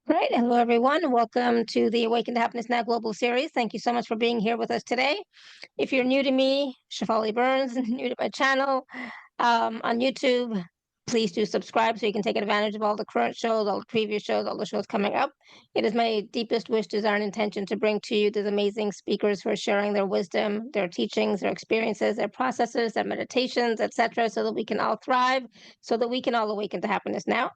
Right. Hello, everyone. Welcome to the Awaken to Happiness Now Global Series. Thank you so much for being here with us today. If you're new to me, shefaliburns, new to my channel on YouTube, please do subscribe so you can take advantage of all the current shows, all the previous shows, all the shows coming up. It is my deepest wish, desire, and intention to bring to you these amazing speakers who are sharing their wisdom, their teachings, their experiences, their processes, their meditations, etc., so that we can all thrive, so that we can all awaken to happiness now.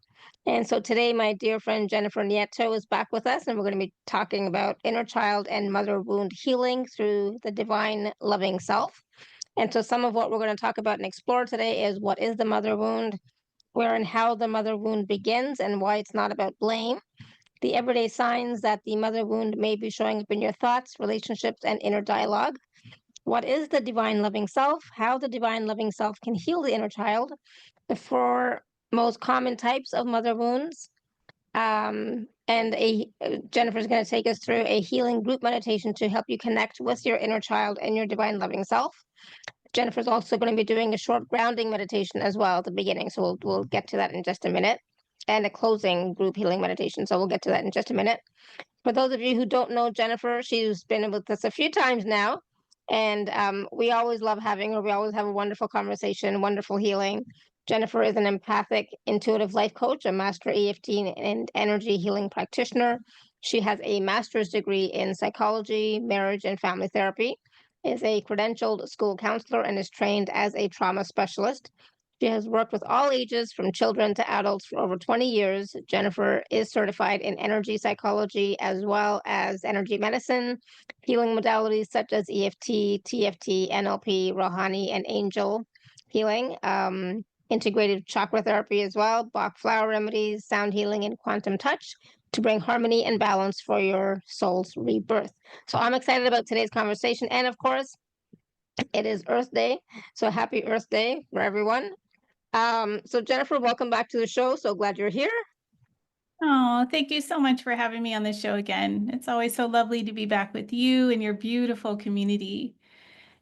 And so today, my dear friend Jennifer Nieto is back with us, and we're going to be talking about inner child and mother wound healing through the divine loving self. And so, some of what we're going to talk about and explore today is what is the mother wound, where and how the mother wound begins, and why it's not about blame, the everyday signs that the mother wound may be showing up in your thoughts, relationships, and inner dialogue. What is the divine loving self? How the divine loving self can heal the inner child, the four most common types of mother wounds, Jennifer's going to take us through a healing group meditation to help you connect with your inner child and your divine loving self. Jennifer's also going to be doing a short grounding meditation as well at the beginning, so we'll get to that in just a minute, and a closing group healing meditation. So we'll get to that in just a minute. For those of you who don't know Jennifer, she's been with us a few times now, and we always love having her. We always have a wonderful conversation, wonderful healing. Jennifer is an empathic intuitive life coach, a master EFT and energy healing practitioner. She has a master's degree in psychology, marriage, and family therapy, is a credentialed school counselor, and is trained as a trauma specialist. She has worked with all ages, from children to adults, for over 20 years. Jennifer is certified in energy psychology as well as energy medicine, healing modalities such as EFT, TFT, NLP, Rahanni, and Angel Healing, Integrative Chakra Therapy as well, Bach Flower Remedies, sound healing, and quantum touch to bring harmony and balance for your soul's rebirth. So I'm excited about today's conversation. And of course, it is Earth Day. So happy Earth Day for everyone. So Jennifer, welcome back to the show. So glad you're here. Oh, thank you so much for having me on the show again. It's always so lovely to be back with you and your beautiful community.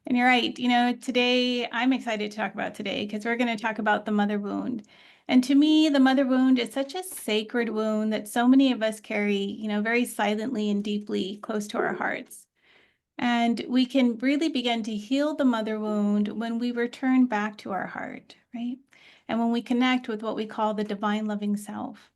And you're right, today I'm excited to talk about today because we're going to talk about the mother wound. And to me, the mother wound is such a sacred wound that so many of us carry, very silently and deeply close to our hearts. And we can really begin to heal the mother wound when we return back to our heart, right? And when we connect with what we call the divine loving self.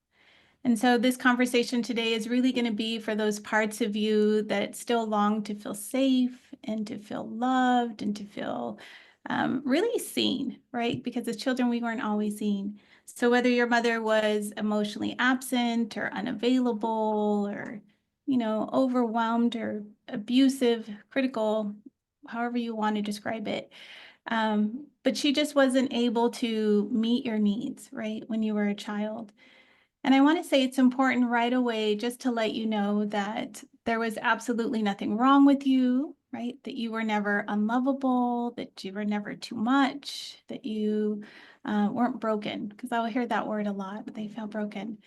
And so this conversation today is really going to be for those parts of you that still long to feel safe and to feel loved and to feel really seen, right? Because as children, we weren't always seen. So whether your mother was emotionally absent or unavailable or, overwhelmed or abusive, critical, however you want to describe it, but she just wasn't able to meet your needs, right, when you were a child. And I want to say it's important right away just to let you know that there was absolutely nothing wrong with you, right? That you were never unlovable, that you were never too much, that you weren't broken, because I'll hear that word a lot. They felt broken.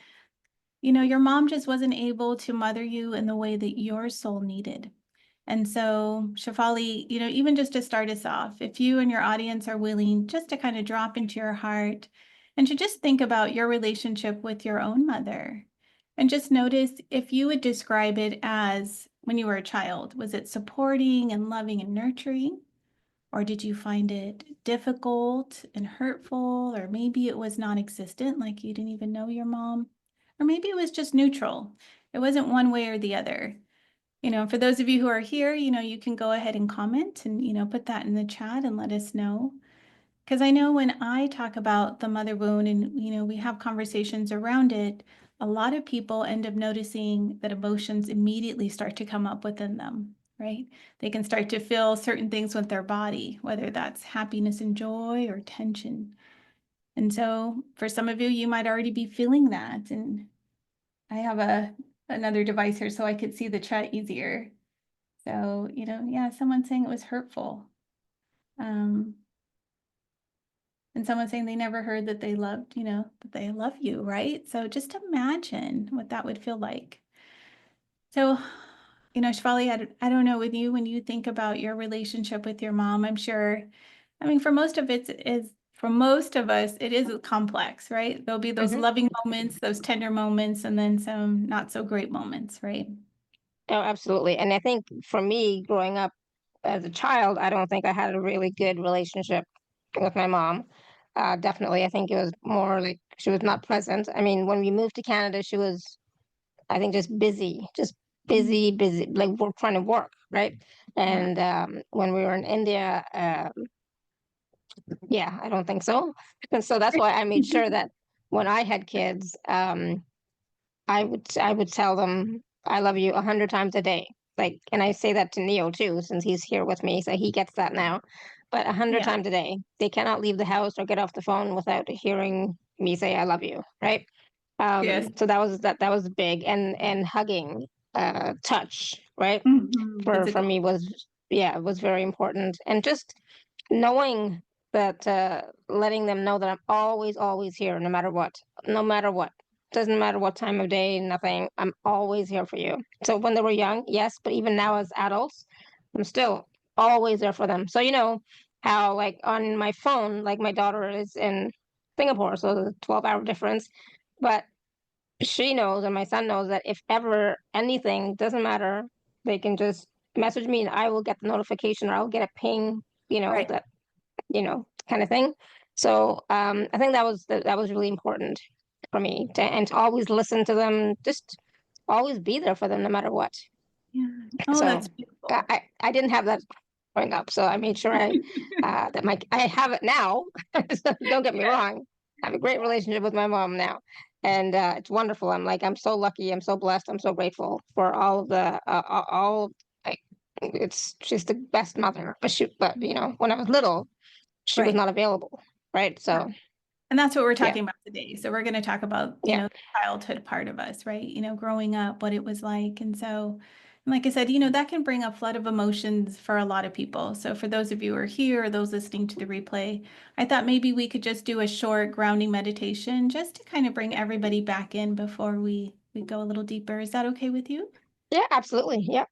Your mom just wasn't able to mother you in the way that your soul needed. And so, Shefali, even just to start us off, if you and your audience are willing just to kind of drop into your heart and to just think about your relationship with your own mother and just notice if you would describe it as when you were a child, was it supporting and loving and nurturing? Or did you find it difficult and hurtful? Or maybe it was non-existent, like you didn't even know your mom? Or maybe it was just neutral. It wasn't one way or the other. For those of you who are here, you can go ahead and comment and, put that in the chat and let us know. Because I know when I talk about the mother wound and, we have conversations around it, a lot of people end up noticing that emotions immediately start to come up within them, right? They can start to feel certain things with their body, whether that's happiness and joy or tension. And so for some of you, you might already be feeling that. And I have another device here so I could see the chat easier. So, yeah, someone's saying it was hurtful. And someone saying they never heard that they loved, that they love you, right? So just imagine what that would feel like. So, Shefali, I don't know with you, when you think about your relationship with your mom, I'm sure, for most of it is for most of us, it is complex, right? There'll be those Hmm. loving moments, those tender moments, and then some not so great moments, right? Oh, absolutely. And I think for me, growing up as a child, I don't think I had a really good relationship with my mom. Definitely, I think it was more like she was not present. I mean, when we moved to Canada, she was, I think, just Mm. busy, like we're trying to work, right? Yeah. And when we were in India, yeah, I don't think so. And so that's why I made sure that when I had kids, I would tell them I love you 100 times a day. Like, and I say that to Neo too, since he's here with me, so he gets that now. But 100 times a day, they cannot leave the house or get off the phone without hearing me say I love you, right? Yes. So that was big, and hugging, touch, right? For Physical. me was, yeah, it was very important, and just knowing that, letting them know that I'm always here, no matter what, no matter what. Doesn't matter what time of day, nothing. I'm always here for you. So when they were young, yes, but even now as adults, I'm still always there for them. So you know how, like, on my phone, like my daughter is in Singapore, so there's a 12-hour difference, but she knows and my son knows that if ever anything, doesn't matter, they can just message me and I will get the notification, or I'll get a ping, Right. that, kind of thing. So I think that was really important for me to always listen to them, just always be there for them no matter what. Yeah. Oh, So that's beautiful. I didn't have that growing up, so I made sure I have it now. So don't get me Yeah. wrong, I have a great relationship with my mom now, and it's wonderful. I'm so lucky, I'm so blessed, I'm so grateful for all of the all like, it's she's the best mother. But when I was little, she was Right. not available, right? So And that's what we're yeah, talking about today. So we're going to talk about, yeah, the childhood part of us, right? Growing up, what it was like. And so, like I said, that can bring a flood of emotions for a lot of people. So for those of you who are here or those listening to the replay, I thought maybe we could just do a short grounding meditation just to kind of bring everybody back in before we go a little deeper. Is that okay with you? yeah, absolutely, yeah.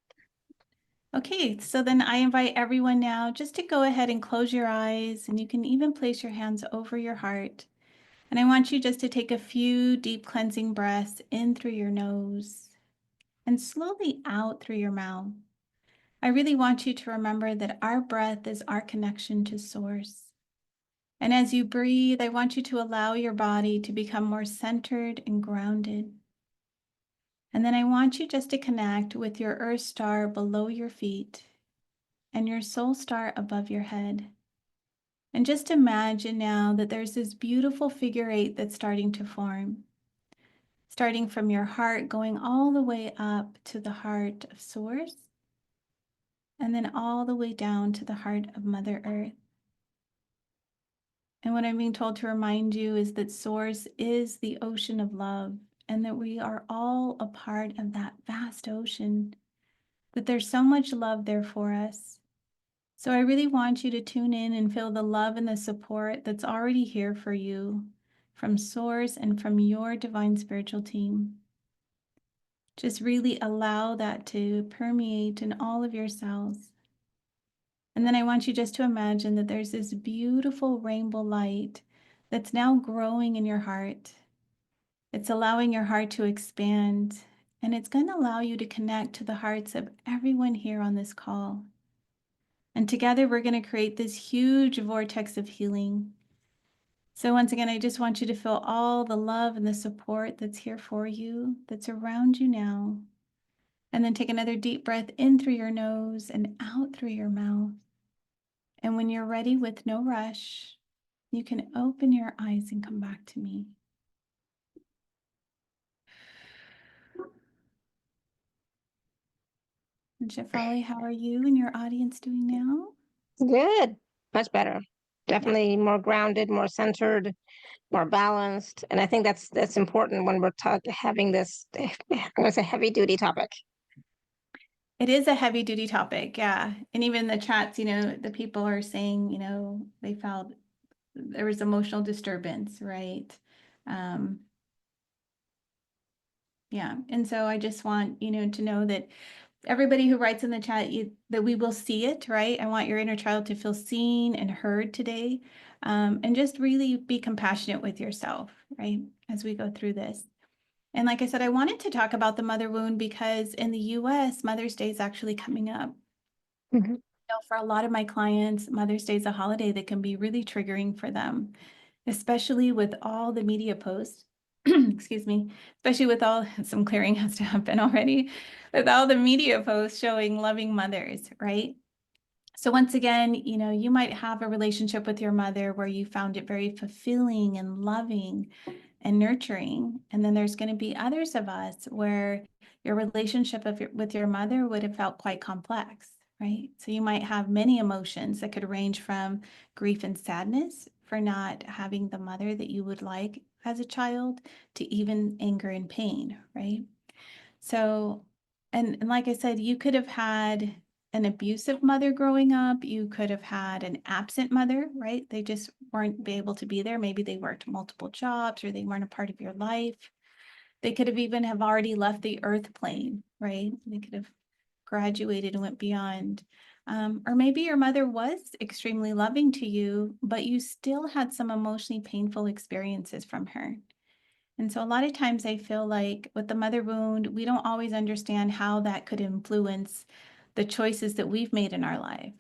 Okay, so then I invite everyone now just to go ahead and close your eyes, and you can even place your hands over your heart. And I want you just to take a few deep cleansing breaths in through your nose and slowly out through your mouth. I really want you to remember that our breath is our connection to Source. And as you breathe, I want you to allow your body to become more centered and grounded. And then I want you just to connect with your Earth star below your feet and your soul star above your head. And just imagine now that there's this beautiful figure eight that's starting to form, starting from your heart, going all the way up to the heart of Source, and then all the way down to the heart of Mother Earth. And what I'm being told to remind you is that Source is the ocean of love, and that we are all a part of that vast ocean, that there's so much love there for us. So I really want you to tune in and feel the love and the support that's already here for you from Source and from your divine spiritual team. Just really allow that to permeate in all of your cells. And then I want you just to imagine that there's this beautiful rainbow light that's now growing in your heart. It's allowing your heart to expand, and it's going to allow you to connect to the hearts of everyone here on this call. And together we're going to create this huge vortex of healing. So once again, I just want you to feel all the love and the support that's here for you, that's around you now. And then take another deep breath in through your nose and out through your mouth. And when you're ready, with no rush, you can open your eyes and come back to me. And Shefali, how are you and your audience doing now? Good, much better. Yeah, Definitely more grounded, more centered, more balanced, and I think that's important when we're having this. I'm going to say heavy duty topic. it is a heavy duty topic. Yeah. And even the chats, the people are saying, they felt there was emotional disturbance, right? Yeah. And so I just want, to know that everybody who writes in the chat, that we will see it, right? I want your inner child to feel seen and heard today. And just really be compassionate with yourself, right? As we go through this. And like I said, I wanted to talk about the mother wound because in the US, Mother's Day is actually coming up. Mhm. For a lot of my clients, Mother's Day is a holiday that can be really triggering for them, especially with all the media posts. Excuse me, especially with all some clearing has to happen already with all the media posts showing loving mothers, right? So once again, you might have a relationship with your mother where you found it very fulfilling and loving and nurturing. And then there's going to be others of us where your relationship with your mother would have felt quite complex, right? So you might have many emotions that could range from grief and sadness for not having the mother that you would like as a child to even anger and pain, right? So, and like I said, you could have had an abusive mother growing up. You could have had an absent mother, right? They just weren't able to be there. Maybe they worked multiple jobs or they weren't a part of your life. They could have even have already left the earth plane, right? They could have graduated and went beyond. Or maybe your mother was extremely loving to you, but you still had some emotionally painful experiences from her. And so a lot of times I feel like with the mother wound, we don't always understand how that could influence the choices that we've made in our life,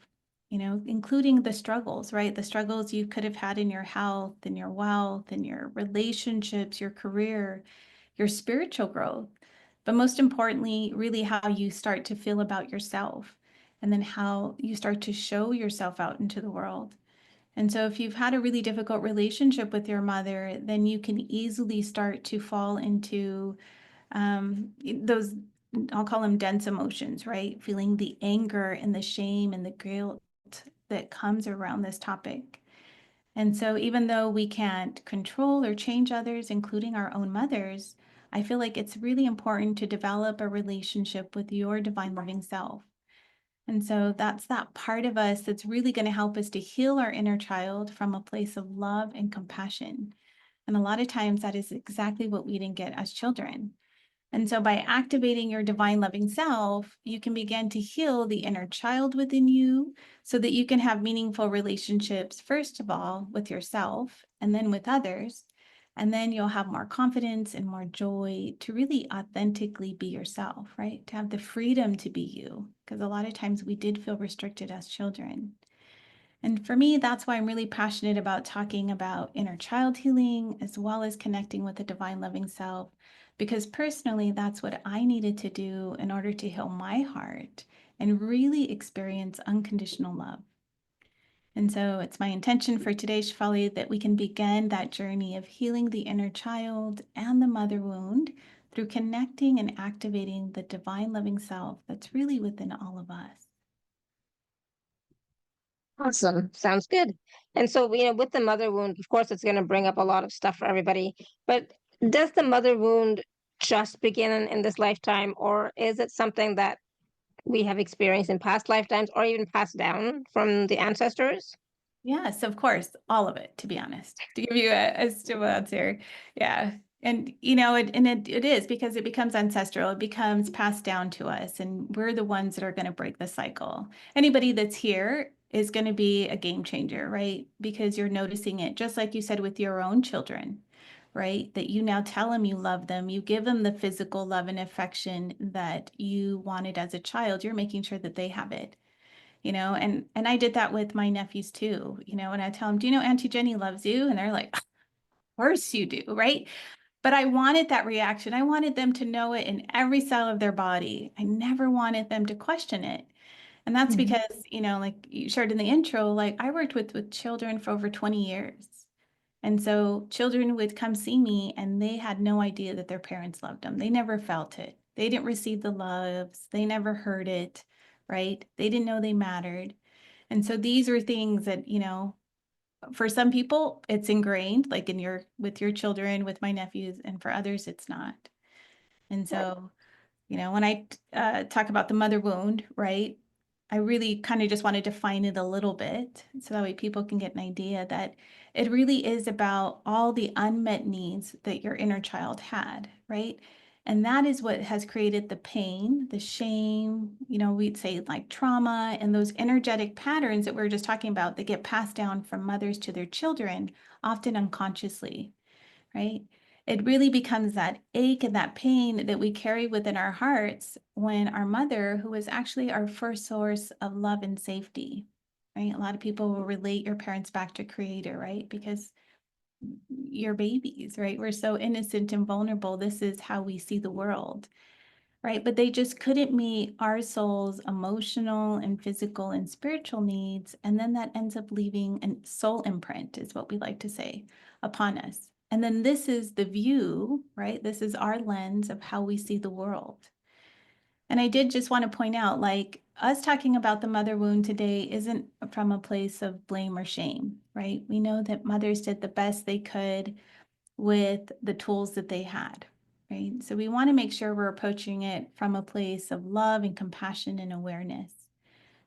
including the struggles, right? The struggles you could have had in your health, in your wealth, in your relationships, your career, your spiritual growth. But most importantly, really how you start to feel about yourself and then how you start to show yourself out into the world. And so if you've had a really difficult relationship with your mother, then you can easily start to fall into those, I'll call them dense emotions, right? Feeling the anger and the shame and the guilt that comes around this topic. And so even though we can't control or change others, including our own mothers, I feel like it's really important to develop a relationship with your divine loving self. And so that's that part of us that's really going to help us to heal our inner child from a place of love and compassion. And a lot of times that is exactly what we didn't get as children. And so by activating your divine loving self, you can begin to heal the inner child within you so that you can have meaningful relationships, first of all, with yourself and then with others. And then you'll have more confidence and more joy to really authentically be yourself, right? To have the freedom to be you. Because a lot of times we did feel restricted as children. And for me, that's why I'm really passionate about talking about inner child healing as well as connecting with the divine loving self. Because personally, that's what I needed to do in order to heal my heart and really experience unconditional love. And so it's my intention for today's Shefali that we can begin that journey of healing the inner child and the mother wound through connecting and activating the divine loving self that's really within all of us. Awesome. Sounds good. And so, with the mother wound, of course, it's going to bring up a lot of stuff for everybody. But does the mother wound just begin in this lifetime, or is it something that we have experienced in past lifetimes or even passed down from the ancestors? Yes, of course, all of it, to be honest, to give you a stable answer. Yeah. And it is because it becomes ancestral, it becomes passed down to us, and we're the ones that are going to break the cycle. Anybody that's here is going to be a game changer, right? Because you're noticing it, just like you said with your own children, right? That you now tell them you love them, you give them the physical love and affection that you wanted as a child, you're making sure that they have it. And I did that with my nephews too, and I tell them, do you know Auntie Jenny loves you? And they're like, of course you do, right? But I wanted that reaction. I wanted them to know it in every cell of their body. I never wanted them to question it. And that's Mhm. because, like you shared in the intro, like I worked with children for over 20 years. And so children would come see me and they had no idea that their parents loved them. They never felt it. They didn't receive the loves. They never heard it, right? They didn't know they mattered. And so these are things that, for some people it's ingrained, like with your children, with my nephews, and for others it's not. And so, when I talk about the mother wound, right? I really kind of just want to define it a little bit so that way people can get an idea that it really is about all the unmet needs that your inner child had, right? And that is what has created the pain, the shame, we'd say like trauma, and those energetic patterns that we were just talking about that get passed down from mothers to their children, often unconsciously, right? It really becomes that ache and that pain that we carry within our hearts when our mother, who was actually our first source of love and safety, right? A lot of people will relate your parents back to Creator, right? Because you're babies, right? We're so innocent and vulnerable. This is how we see the world, right? But they just couldn't meet our soul's emotional and physical and spiritual needs. And then that ends up leaving a soul imprint, is what we like to say, upon us. And then this is the view, right? This is our lens of how we see the world. And I did just want to point out, like, us talking about the mother wound today isn't from a place of blame or shame, right? We know that mothers did the best they could with the tools that they had, right? So we want to make sure we're approaching it from a place of love and compassion and awareness.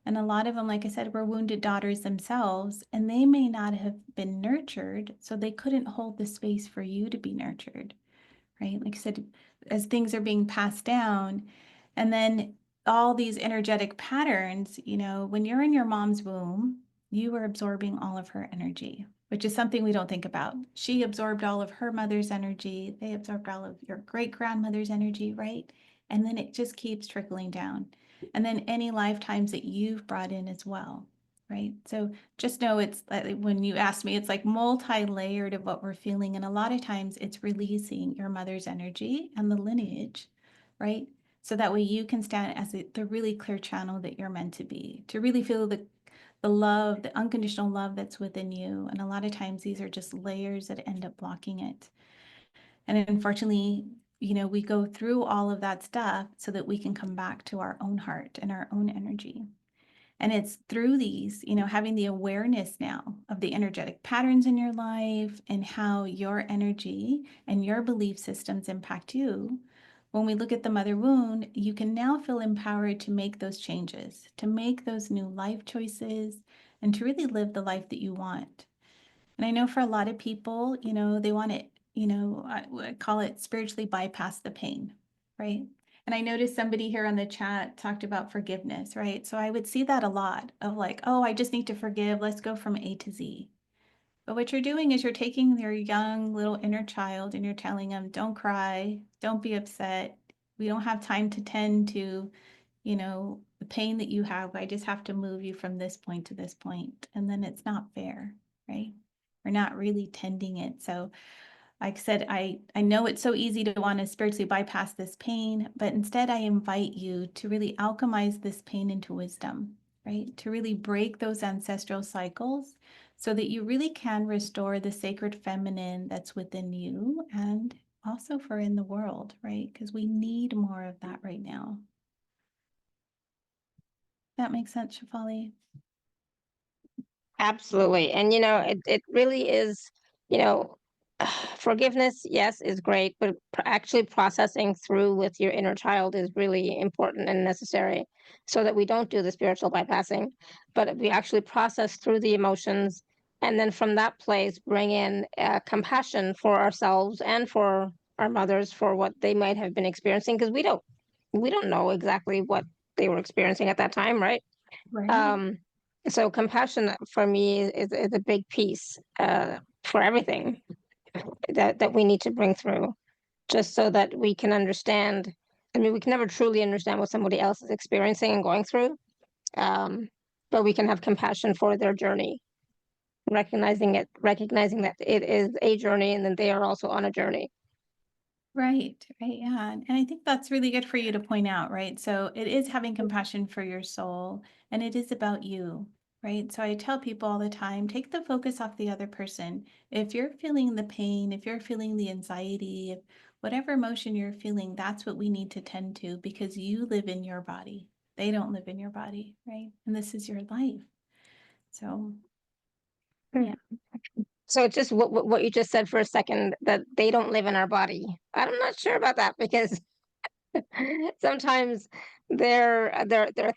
And a lot of them, like I said, were wounded daughters themselves, and they may not have been nurtured, so they couldn't hold the space for you to be nurtured, right? Like I said, as things are being passed down, and then all these energetic patterns, when you're in your mom's womb, you were absorbing all of her energy, which is something we don't think about. She absorbed all of her mother's energy. They absorbed all of your great grandmother's energy, right? And then it just keeps trickling down. And then any lifetimes that you've brought in as well, right? So just know it's when you ask me, it's like multi-layered of what we're feeling. And a lot of times it's releasing your mother's energy and the lineage, right? So that way you can stand as the really clear channel that you're meant to be, to really feel the love, the unconditional love that's within you. And a lot of times these are just layers that end up blocking it. And unfortunately, we go through all of that stuff so that we can come back to our own heart and our own energy. And it's through these, having the awareness now of the energetic patterns in your life and how your energy and your belief systems impact you. When we look at the mother wound, you can now feel empowered to make those changes, to make those new life choices, and to really live the life that you want. And I know for a lot of people, they want to, I call it spiritually bypass the pain, right? And I noticed somebody here on the chat talked about forgiveness, right? So I would see that a lot of like, oh, I just need to forgive. Let's go from A to Z. But what you're doing is you're taking your young little inner child and you're telling them, don't cry, don't be upset. We don't have time to tend to, the pain that you have. I just have to move you from this point to this point. And then it's not fair, right? We're not really tending it. So like I said, I know it's so easy to want to spiritually bypass this pain, but instead I invite you to really alchemize this pain into wisdom, right? To really break those ancestral cycles so that you really can restore the sacred feminine that's within you and also for in the world, right? Because we need more of that right now. That makes sense, Shefali? Absolutely. And it really is, you know, forgiveness, yes, is great, but actually processing through with your inner child is really important and necessary so that we don't do the spiritual bypassing, but we actually process through the emotions. And then from that place, bring in compassion for ourselves and for our mothers for what they might have been experiencing, because we don't know exactly what they were experiencing at that time, right? Right. Um, so compassion for me is a big piece for everything that we need to bring through, just so that we can understand. I mean, we can never truly understand what somebody else is experiencing and going through, um, but we can have compassion for their journey, recognizing that it is a journey, and that they are also on a journey. Right, right, yeah. And I think that's really good for you to point out, right? So it is having compassion for your soul, and it is about you, right? So I tell people all the time, take the focus off the other person. If you're feeling the pain, if you're feeling the anxiety, if whatever emotion you're feeling, that's what we need to tend to because you live in your body. They don't live in your body, right? And this is your life. So, yeah. So just what you just said for a second, that they don't live in our body. I'm not sure about that, because sometimes their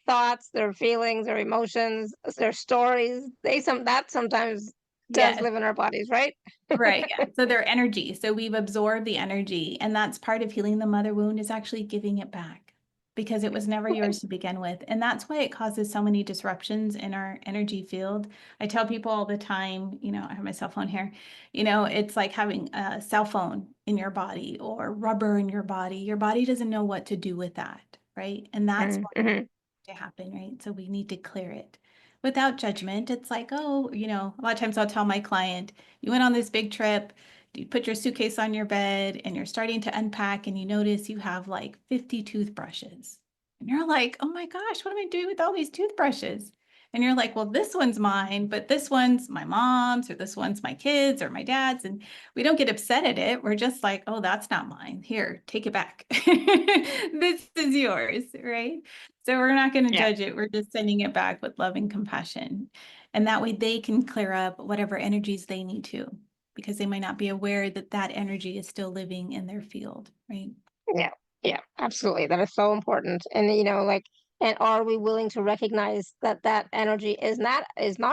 thoughts, their feelings, their emotions, their stories, that sometimes does Yes. live in our bodies, right? Right. Yeah. So their energy. So we've absorbed the energy. And that's part of healing the mother wound, is actually giving it back, because it was never Right. yours to begin with. And that's why it causes so many disruptions in our energy field. I tell people all the time, I have my cell phone here, it's like having a cell phone in your body or rubber in your body. Your body doesn't know what to do with that. Right. And that's Mm-hmm. to happen, right? So we need to clear it without judgment. It's like, oh, a lot of times I'll tell my client, you went on this big trip, you put your suitcase on your bed and you're starting to unpack and you notice you have like 50 toothbrushes. And you're like, oh my gosh, what am I doing with all these toothbrushes? And you're like, well, this one's mine, but this one's my mom's, or this one's my kids or my dad's. And we don't get upset at it. We're just like, oh, that's not mine. Here, take it back. This is yours, right? So we're not going to Yeah. judge it. We're just sending it back with love and compassion. And that way they can clear up whatever energies they need to, because they might not be aware that that energy is still living in their field, right? Yeah. Yeah. Absolutely. That is so important. And like, and are we willing to recognize that that energy is not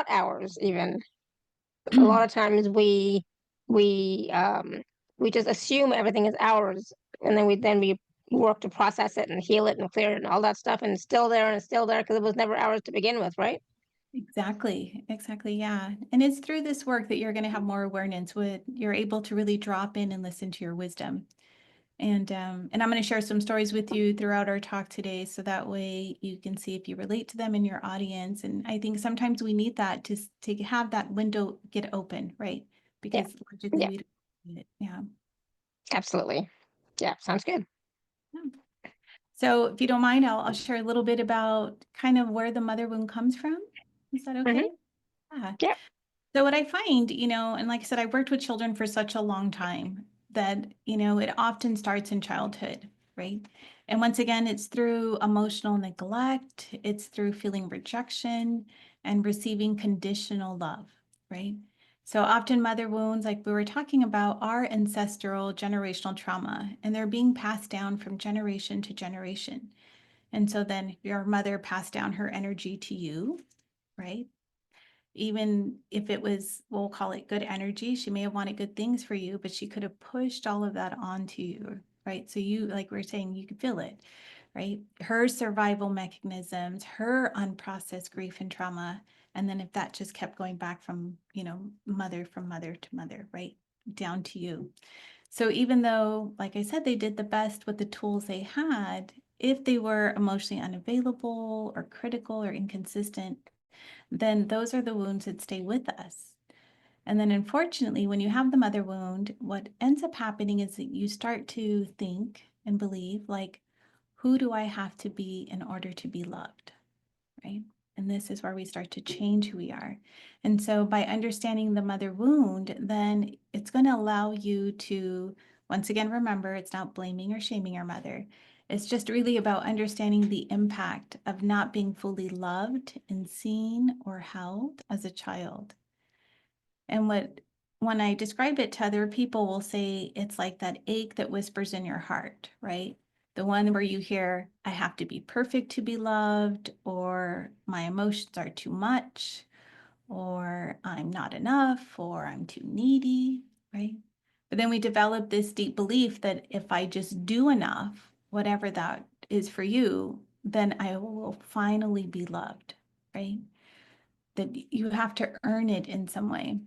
ours even? A lot of times we just assume everything is ours, and then we work to process it and heal it and clear it and all that stuff, and it's still there and it's still there because it was never ours to begin with, right? Exactly. Exactly. Yeah. And it's through this work that you're going to have more awareness, with you're able to really drop in and listen to your wisdom. And I'm going to share some stories with you throughout our talk today, so that way you can see if you relate to them in your audience. And I think sometimes we need that to have that window get open, right? Yeah. Because logically Yeah. we don't need it. Yeah. Absolutely. Yeah. Sounds good. Yeah. So if you don't mind, I'll share a little bit about kind of where the mother wound comes from. Is that Hmm. okay? Yeah. Yeah. So what I find, and like I said, I worked with children for such a long time that, it often starts in childhood, right? And once again, it's through emotional neglect, it's through feeling rejection and receiving conditional love, right? So often mother wounds, like we were talking about, are ancestral generational trauma, and they're being passed down from generation to generation. And so then your mother passed down her energy to you, right? Even if it was, we'll call it good energy, she may have wanted good things for you, but she could have pushed all of that onto you, right? So you, like we're saying, you can feel it, right? Her survival mechanisms, her unprocessed grief and trauma. And then if that just kept going back from, mother from mother to mother, right? Down to you. So even though, like I said, they did the best with the tools they had, if they were emotionally unavailable or critical or inconsistent, then those are the wounds that stay with us. And then, unfortunately, when you have the mother wound, what ends up happening is that you start to think and believe, like, who do I have to be in order to be loved? Right. And this is where we start to change who we are. And so, by understanding the mother wound, then it's going to allow you to, once again, remember, it's not blaming or shaming your mother. It's just really about understanding the impact of not being fully loved and seen or held as a child. And when I describe it to other people, will say it's like that ache that whispers in your heart, right? The one where you hear, I have to be perfect to be loved, or my emotions are too much, or I'm not enough, or I'm too needy, right? But then we develop this deep belief that if I just do enough, whatever that is for you, then I will finally be loved, right? That you have to earn it in some way.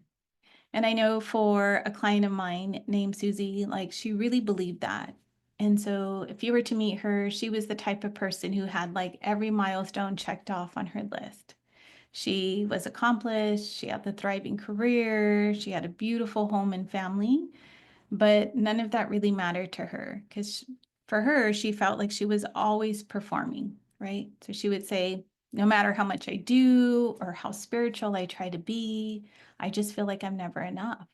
And I know for a client of mine named Susie, like she really believed that. And so if you were to meet her, she was the type of person who had like every milestone checked off on her list. She was accomplished, she had the thriving career, she had a beautiful home and family, but none of that really mattered to her, because for her, she felt like she was always performing, right? So she would say, no matter how much I do or how spiritual I try to be, I just feel like I'm never enough.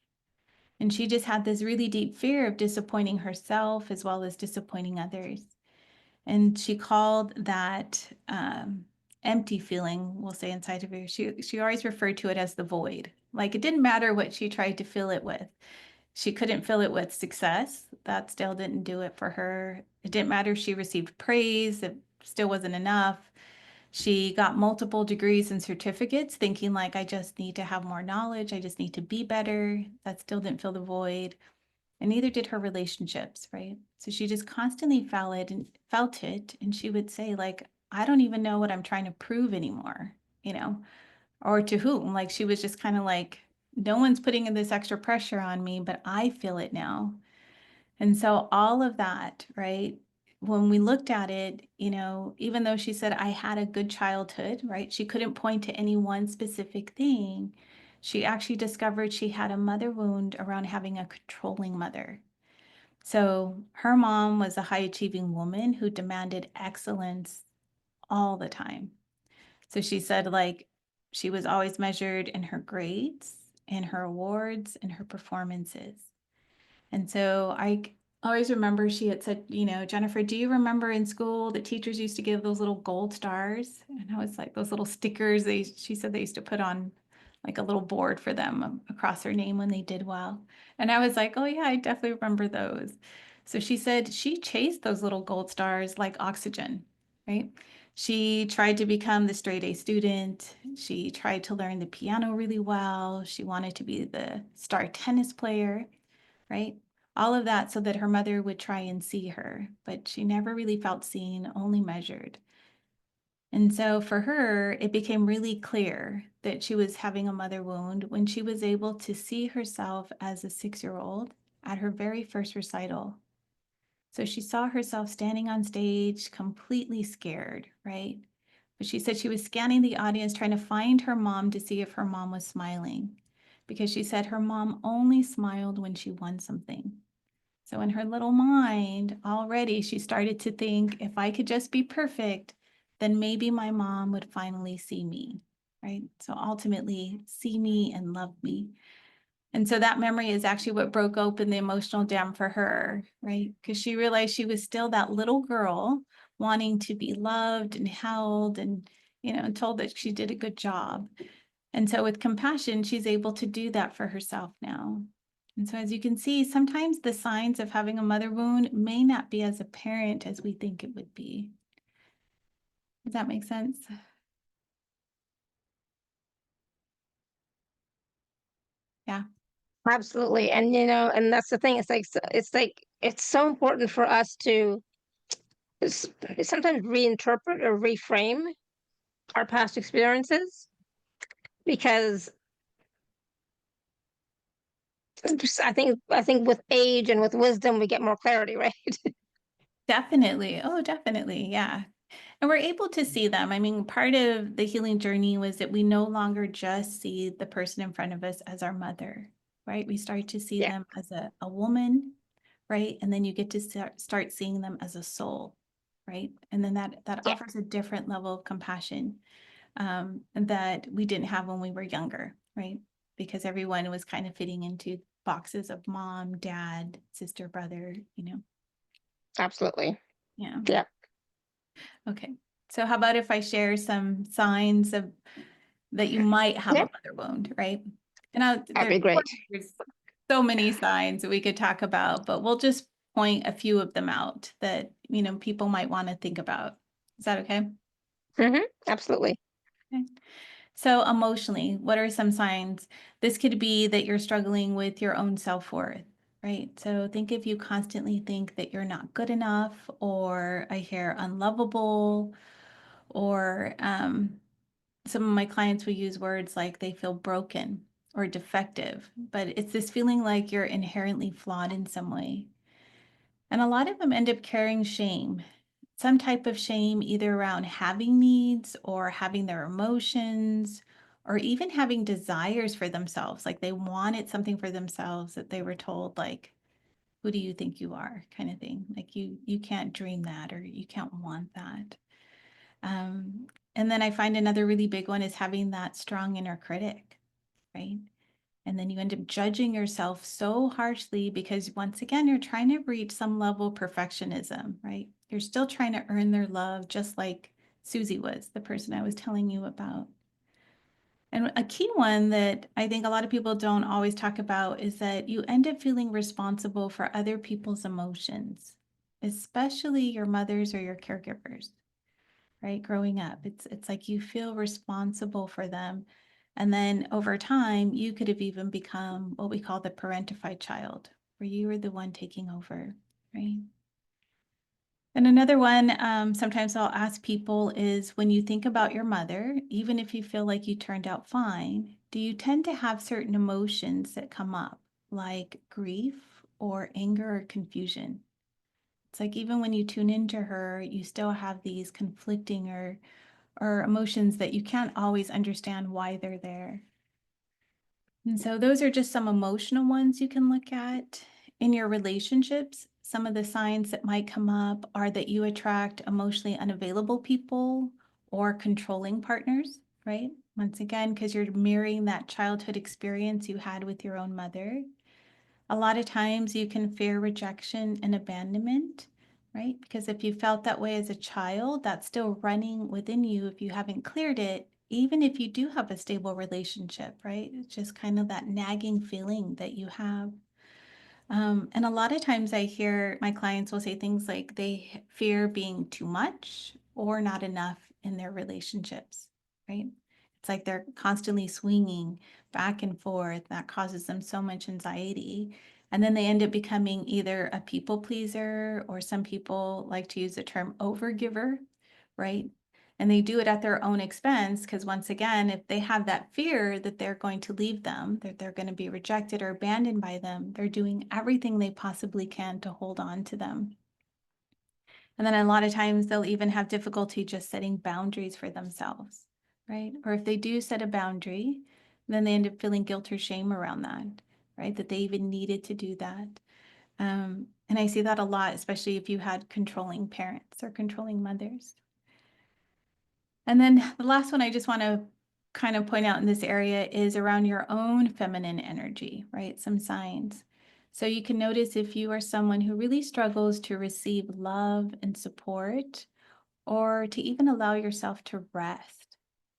And she just had this really deep fear of disappointing herself as well as disappointing others. And she called that empty feeling, we'll say, inside of her. She always referred to it as the void. Like it didn't matter what she tried to fill it with. She couldn't fill it with success. That still didn't do it for her. It didn't matter if she received praise, it still wasn't enough. She got multiple degrees and certificates, thinking like, I just need to have more knowledge. I just need to be better. That still didn't fill the void. And neither did her relationships, right? So she just constantly felt it. And she would say, like, I don't even know what I'm trying to prove anymore, or to whom. Like, she was just kind of like, no one's putting in this extra pressure on me, but I feel it now. And so all of that, right? When we looked at it, even though she said I had a good childhood, right? She couldn't point to any one specific thing. She actually discovered she had a mother wound around having a controlling mother. So her mom was a high achieving woman who demanded excellence all the time. So she said, like, she was always measured in her grades, in her awards, and her performances. And so I always remember she had said, Jennifer, do you remember in school the teachers used to give those little gold stars? And I was like, those little stickers she said they used to put on like a little board for them across their name when they did well. And I was like, oh yeah, I definitely remember those. So she said she chased those little gold stars like oxygen, right? She tried to become the straight A student. She tried to learn the piano really well. She wanted to be the star tennis player, right? All of that so that her mother would try and see her, but she never really felt seen, only measured. And so for her, it became really clear that she was having a mother wound when she was able to see herself as a 6-year-old at her very first recital. So she saw herself standing on stage, completely scared, right? But she said she was scanning the audience, trying to find her mom to see if her mom was smiling, because she said her mom only smiled when she won something. So in her little mind, already she started to think, if I could just be perfect, then maybe my mom would finally see me, right? So ultimately see me and love me. And so that memory is actually what broke open the emotional dam for her, right? Because she realized she was still that little girl wanting to be loved and held and, told that she did a good job. And so with compassion, she's able to do that for herself now. And so as you can see, sometimes the signs of having a mother wound may not be as apparent as we think it would be. Does that make sense? Yeah. Absolutely. And and that's the thing. It's so important for us to sometimes reinterpret or reframe our past experiences, because I think with age and with wisdom we get more clarity, right? Definitely. Oh, definitely. Yeah. And we're able to see them. I mean, part of the healing journey was that we no longer just see the person in front of us as our mother, right? We start to see Yeah. them as a woman, right? And then you get to start seeing them as a soul, right? And then that Yeah. offers a different level of compassion that we didn't have when we were younger, right? Because everyone was kind of fitting into boxes of mom, dad, sister, brother, Absolutely. Yeah. Yeah. Okay. So how about if I share some signs of that you might have Yeah. a mother wound, right? That'd be great. There's so many signs that we could talk about, but we'll just point a few of them out that, people might want to think about. Is that okay? Absolutely. Okay. So emotionally, what are some signs? This could be that you're struggling with your own self-worth, right? So think if you constantly think that you're not good enough, or I hear unlovable, or some of my clients will use words like they feel broken or defective, but it's this feeling like you're inherently flawed in some way. And a lot of them end up carrying shame, some type of shame, either around having needs or having their emotions, or even having desires for themselves. Like they wanted something for themselves that they were told, like, who do you think you are, kind of thing. Like you can't dream that, or you can't want that. Um, and then I find another really big one is having that strong inner critic, right? And then you end up judging yourself so harshly because once again, you're trying to reach some level of perfectionism, right? You're still trying to earn their love, just like Susie was, the person I was telling you about. And a key one that I think a lot of people don't always talk about is that you end up feeling responsible for other people's emotions, especially your mothers or your caregivers. right? Growing up, it's like you feel responsible for them. And then over time, you could have even become what we call the parentified child, where you were the one taking over, right? And another one, sometimes I'll ask people is when you think about your mother, even if you feel like you turned out fine, do you tend to have certain emotions that come up, like grief or anger or confusion? It's like even when you tune into her, you still have these conflicting or emotions that you can't always understand why they're there. And so those are just some emotional ones you can look at. In your relationships, some of the signs that might come up are that you attract emotionally unavailable people or controlling partners, right? Once again, because you're mirroring that childhood experience you had with your own mother. A lot of times you can fear rejection and abandonment, right? Because if you felt that way as a child, that's still running within you if you haven't cleared it, even if you do have a stable relationship, right? It's just kind of that nagging feeling that you have. And a lot of times I hear my clients will say things like they fear being too much or not enough in their relationships, right? It's like they're constantly swinging back and forth. That causes them so much anxiety. And then they end up becoming either a people pleaser, or some people like to use the term overgiver, right? And they do it at their own expense because, once again, if they have that fear that they're going to leave them, that they're going to be rejected or abandoned by them, they're doing everything they possibly can to hold on to them. And then a lot of times they'll even have difficulty just setting boundaries for themselves, right? Or if they do set a boundary, then they end up feeling guilt or shame around that, right? That they even needed to do that. And I see that a lot, especially if you had controlling parents or controlling mothers. And then the last one I just want to kind of point out in this area is around your own feminine energy, right? Some signs. So you can notice if you are someone who really struggles to receive love and support, or to even allow yourself to rest,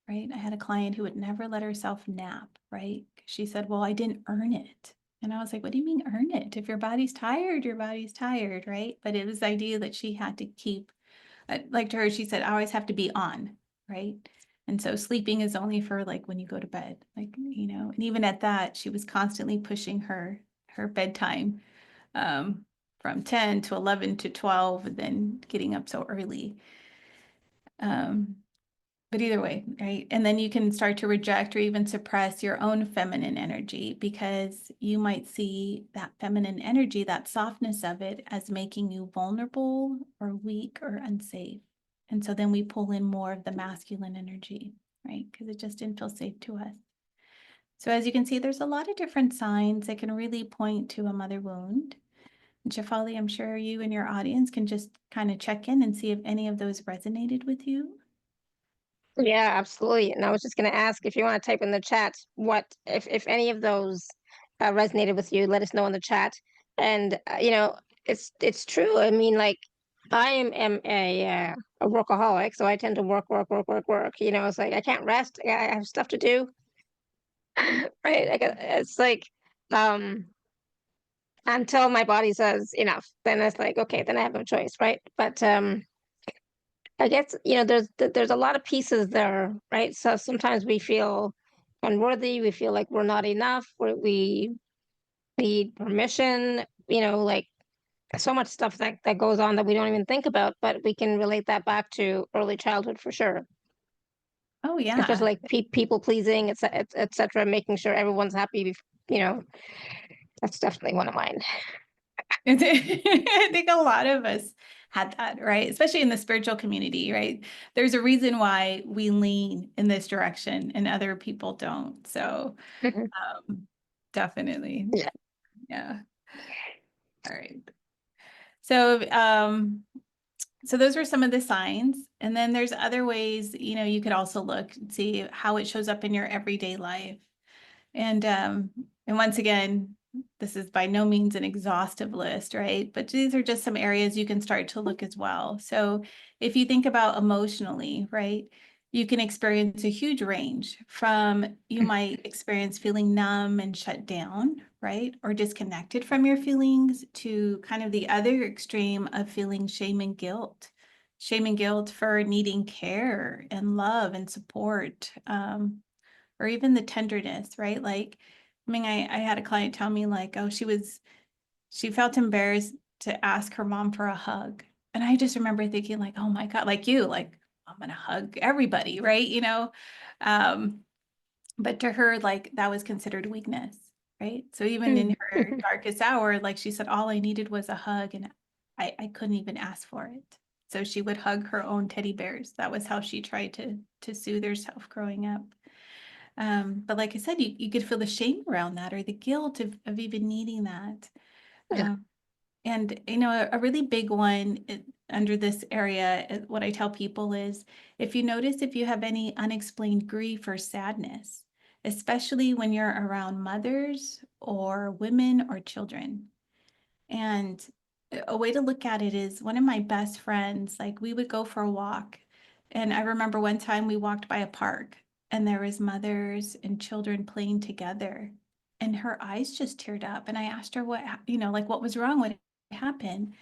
right? I had a client who would never let herself nap, right? She said, well, I didn't earn it. And I was like, what do you mean earn it? If your body's tired, your body's tired, right? But it was the idea that she had to keep, like to her, she said, I always have to be on, right? And so sleeping is only for like when you go to bed, like, and even at that, she was constantly pushing her bedtime from 10 to 11 to 12, and then getting up so early. But either way, right? And then you can start to reject or even suppress your own feminine energy, because you might see that feminine energy, that softness of it, as making you vulnerable or weak or unsafe. And so then we pull in more of the masculine energy, right? Because it just didn't feel safe to us. So as you can see, there's a lot of different signs that can really point to a mother wound. And Shefali, I'm sure you and your audience can just kind of check in and see if any of those resonated with you. Yeah, absolutely. And I was just going to ask if you want to type in the chat what if any of those resonated with you, let us know in the chat. And it's true. I mean, like I am a workaholic, so I tend to work, work, work, work, work. It's like I can't rest. I have stuff to do, right? It's like um until my body says enough, then it's like okay, then I have no choice, right? But I guess there's a lot of pieces there, right? So sometimes we feel unworthy, we feel like we're not enough, we need permission, like so much stuff that goes on that we don't even think about, but we can relate that back to early childhood for sure. Oh, Especially yeah. like people pleasing, etc., making sure everyone's happy. That's definitely one of mine. I think a lot of us had that, right? Especially in the spiritual community, right? There's a reason why we lean in this direction and other people don't. So definitely. Yeah. Yeah. All right. So so those were some of the signs. And then there's other ways, you could also look and see how it shows up in your everyday life. And once again, this is by no means an exhaustive list, right? But these are just some areas you can start to look as well. So if you think about emotionally, right, you can experience a huge range from you might experience feeling numb and shut down, right? Or disconnected from your feelings, to kind of the other extreme of feeling shame and guilt, shame and guilt for needing care and love and support, or even the tenderness, right? Like, I mean, I had a client tell me like, oh, she felt embarrassed to ask her mom for a hug. And I just remember thinking like, oh my God, like you, like, I'm going to hug everybody, right? Um, but to her, like, that was considered weakness, right? So even in her darkest hour, like she said, all I needed was a hug, and I couldn't even ask for it. So she would hug her own teddy bears. That was how she tried to soothe herself growing up. But like I said, you could feel the shame around that, or the guilt of even needing that. Yeah. Um, and a really big one under this area, what I tell people is, if you notice if you have any unexplained grief or sadness, especially when you're around mothers or women or children. And a way to look at it is, one of my best friends, like, we would go for a walk. And I remember one time we walked by a park and there was mothers and children playing together. And her eyes just teared up. And I asked her like, what was wrong? What happened?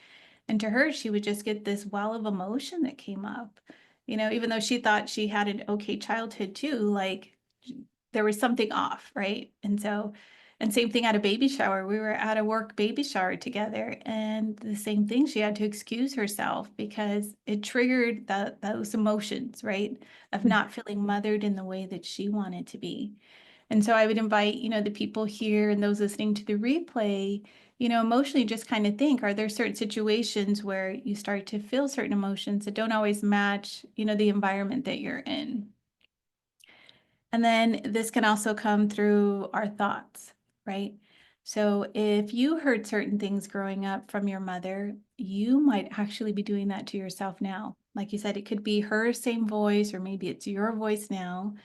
And to her, she would just get this well of emotion that came up, even though she thought she had an okay childhood too, like there was something off, right? And same thing at a baby shower. We were at a work baby shower together, and the same thing, she had to excuse herself because it triggered those emotions, right? Of not feeling mothered in the way that she wanted to be. And so I would invite, the people here and those listening to the replay, emotionally just kind of think, are there certain situations where you start to feel certain emotions that don't always match, the environment that you're in? And then this can also come through our thoughts, right? So if you heard certain things growing up from your mother, you might actually be doing that to yourself now. Like you said, it could be her same voice, or maybe it's your voice now.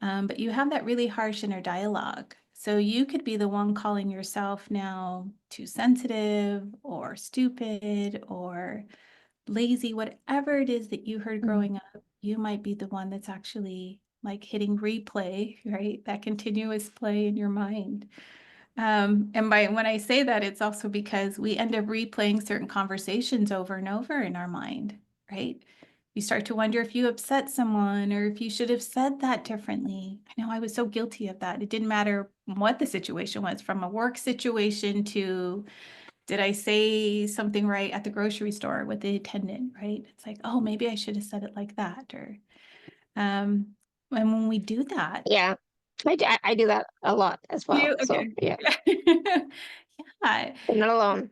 But you have that really harsh inner dialogue. So you could be the one calling yourself now too sensitive or stupid or lazy, whatever it is that you heard growing up, you might be the one that's actually like hitting replay, right? That continuous play in your mind. And when I say that, it's also because we end up replaying certain conversations over and over in our mind, right? You start to wonder if you upset someone or if you should have said that differently. I know I was so guilty of that. It didn't matter what the situation was, from a work situation to, did I say something right at the grocery store with the attendant, right? It's like, oh, maybe I should have said it like that. And when we do that, Yeah. I do that a lot as well. you, So okay. yeah, Yeah. you're not alone.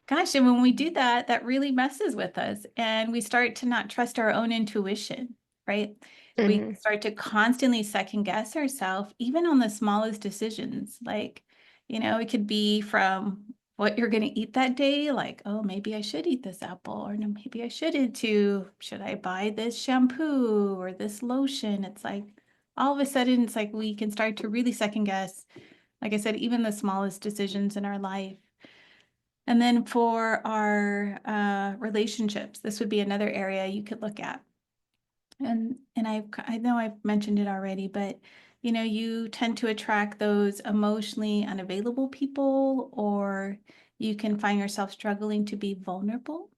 Gosh, and when we do that, that really messes with us, and we start to not trust our own intuition, right? We Hmm. start to constantly second guess ourselves, even on the smallest decisions. Like, it could be from what you're going to eat that day, like, oh, maybe I should eat this apple, or no, maybe I shouldn't, to should I buy this shampoo or this lotion? It's like all of a sudden, it's like we can start to really second guess, like I said, even the smallest decisions in our life. And then for our relationships, this would be another area you could look at. And I know I've mentioned it already, but you tend to attract those emotionally unavailable people, or you can find yourself struggling to be vulnerable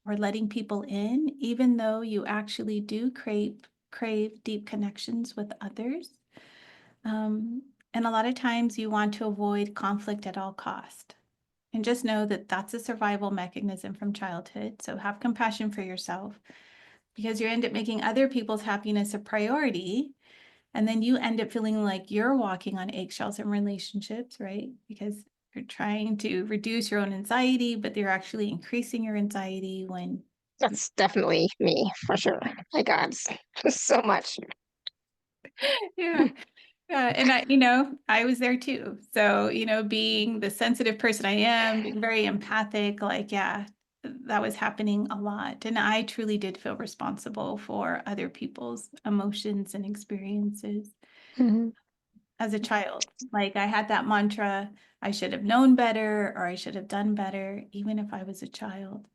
or letting people in, even though you actually do crave deep connections with others. Um, and a lot of times you want to avoid conflict at all cost. And just know that that's a survival mechanism from childhood. So have compassion for yourself, because you end up making other people's happiness a priority. And then you end up feeling like you're walking on eggshells in relationships, right? Because you're trying to reduce your own anxiety, but they're actually increasing your anxiety when. That's definitely me for sure. My God, so much. Yeah. Yeah, and I was there too. So, being the sensitive person I am, being very empathic, like, yeah, that was happening a lot. And I truly did feel responsible for other people's emotions and experiences Hmm. as a child. Like, I had that mantra, I should have known better, or I should have done better, even if I was a child.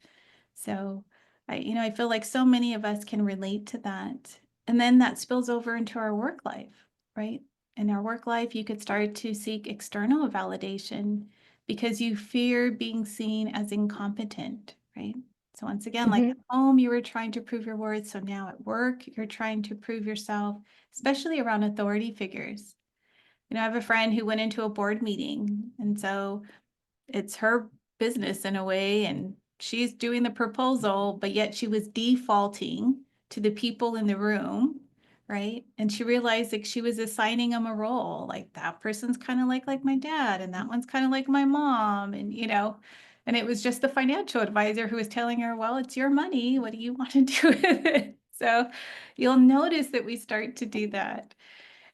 So I feel like so many of us can relate to that. And then that spills over into our work life, right? In our work life, you could start to seek external validation because you fear being seen as incompetent, right? So once again, like Mhm. at home, you were trying to prove your worth. So now at work, you're trying to prove yourself, especially around authority figures. You know, I have a friend who went into a board meeting, and so it's her business in a way, and she's doing the proposal, but yet she was defaulting to the people in the room, right? And she realized like she was assigning them a role, like that person's kind of like my dad, and that one's kind of like my mom, and you know, and it was just the financial advisor who was telling her, well, it's your money. What do you want to do with it? So you'll notice that we start to do that.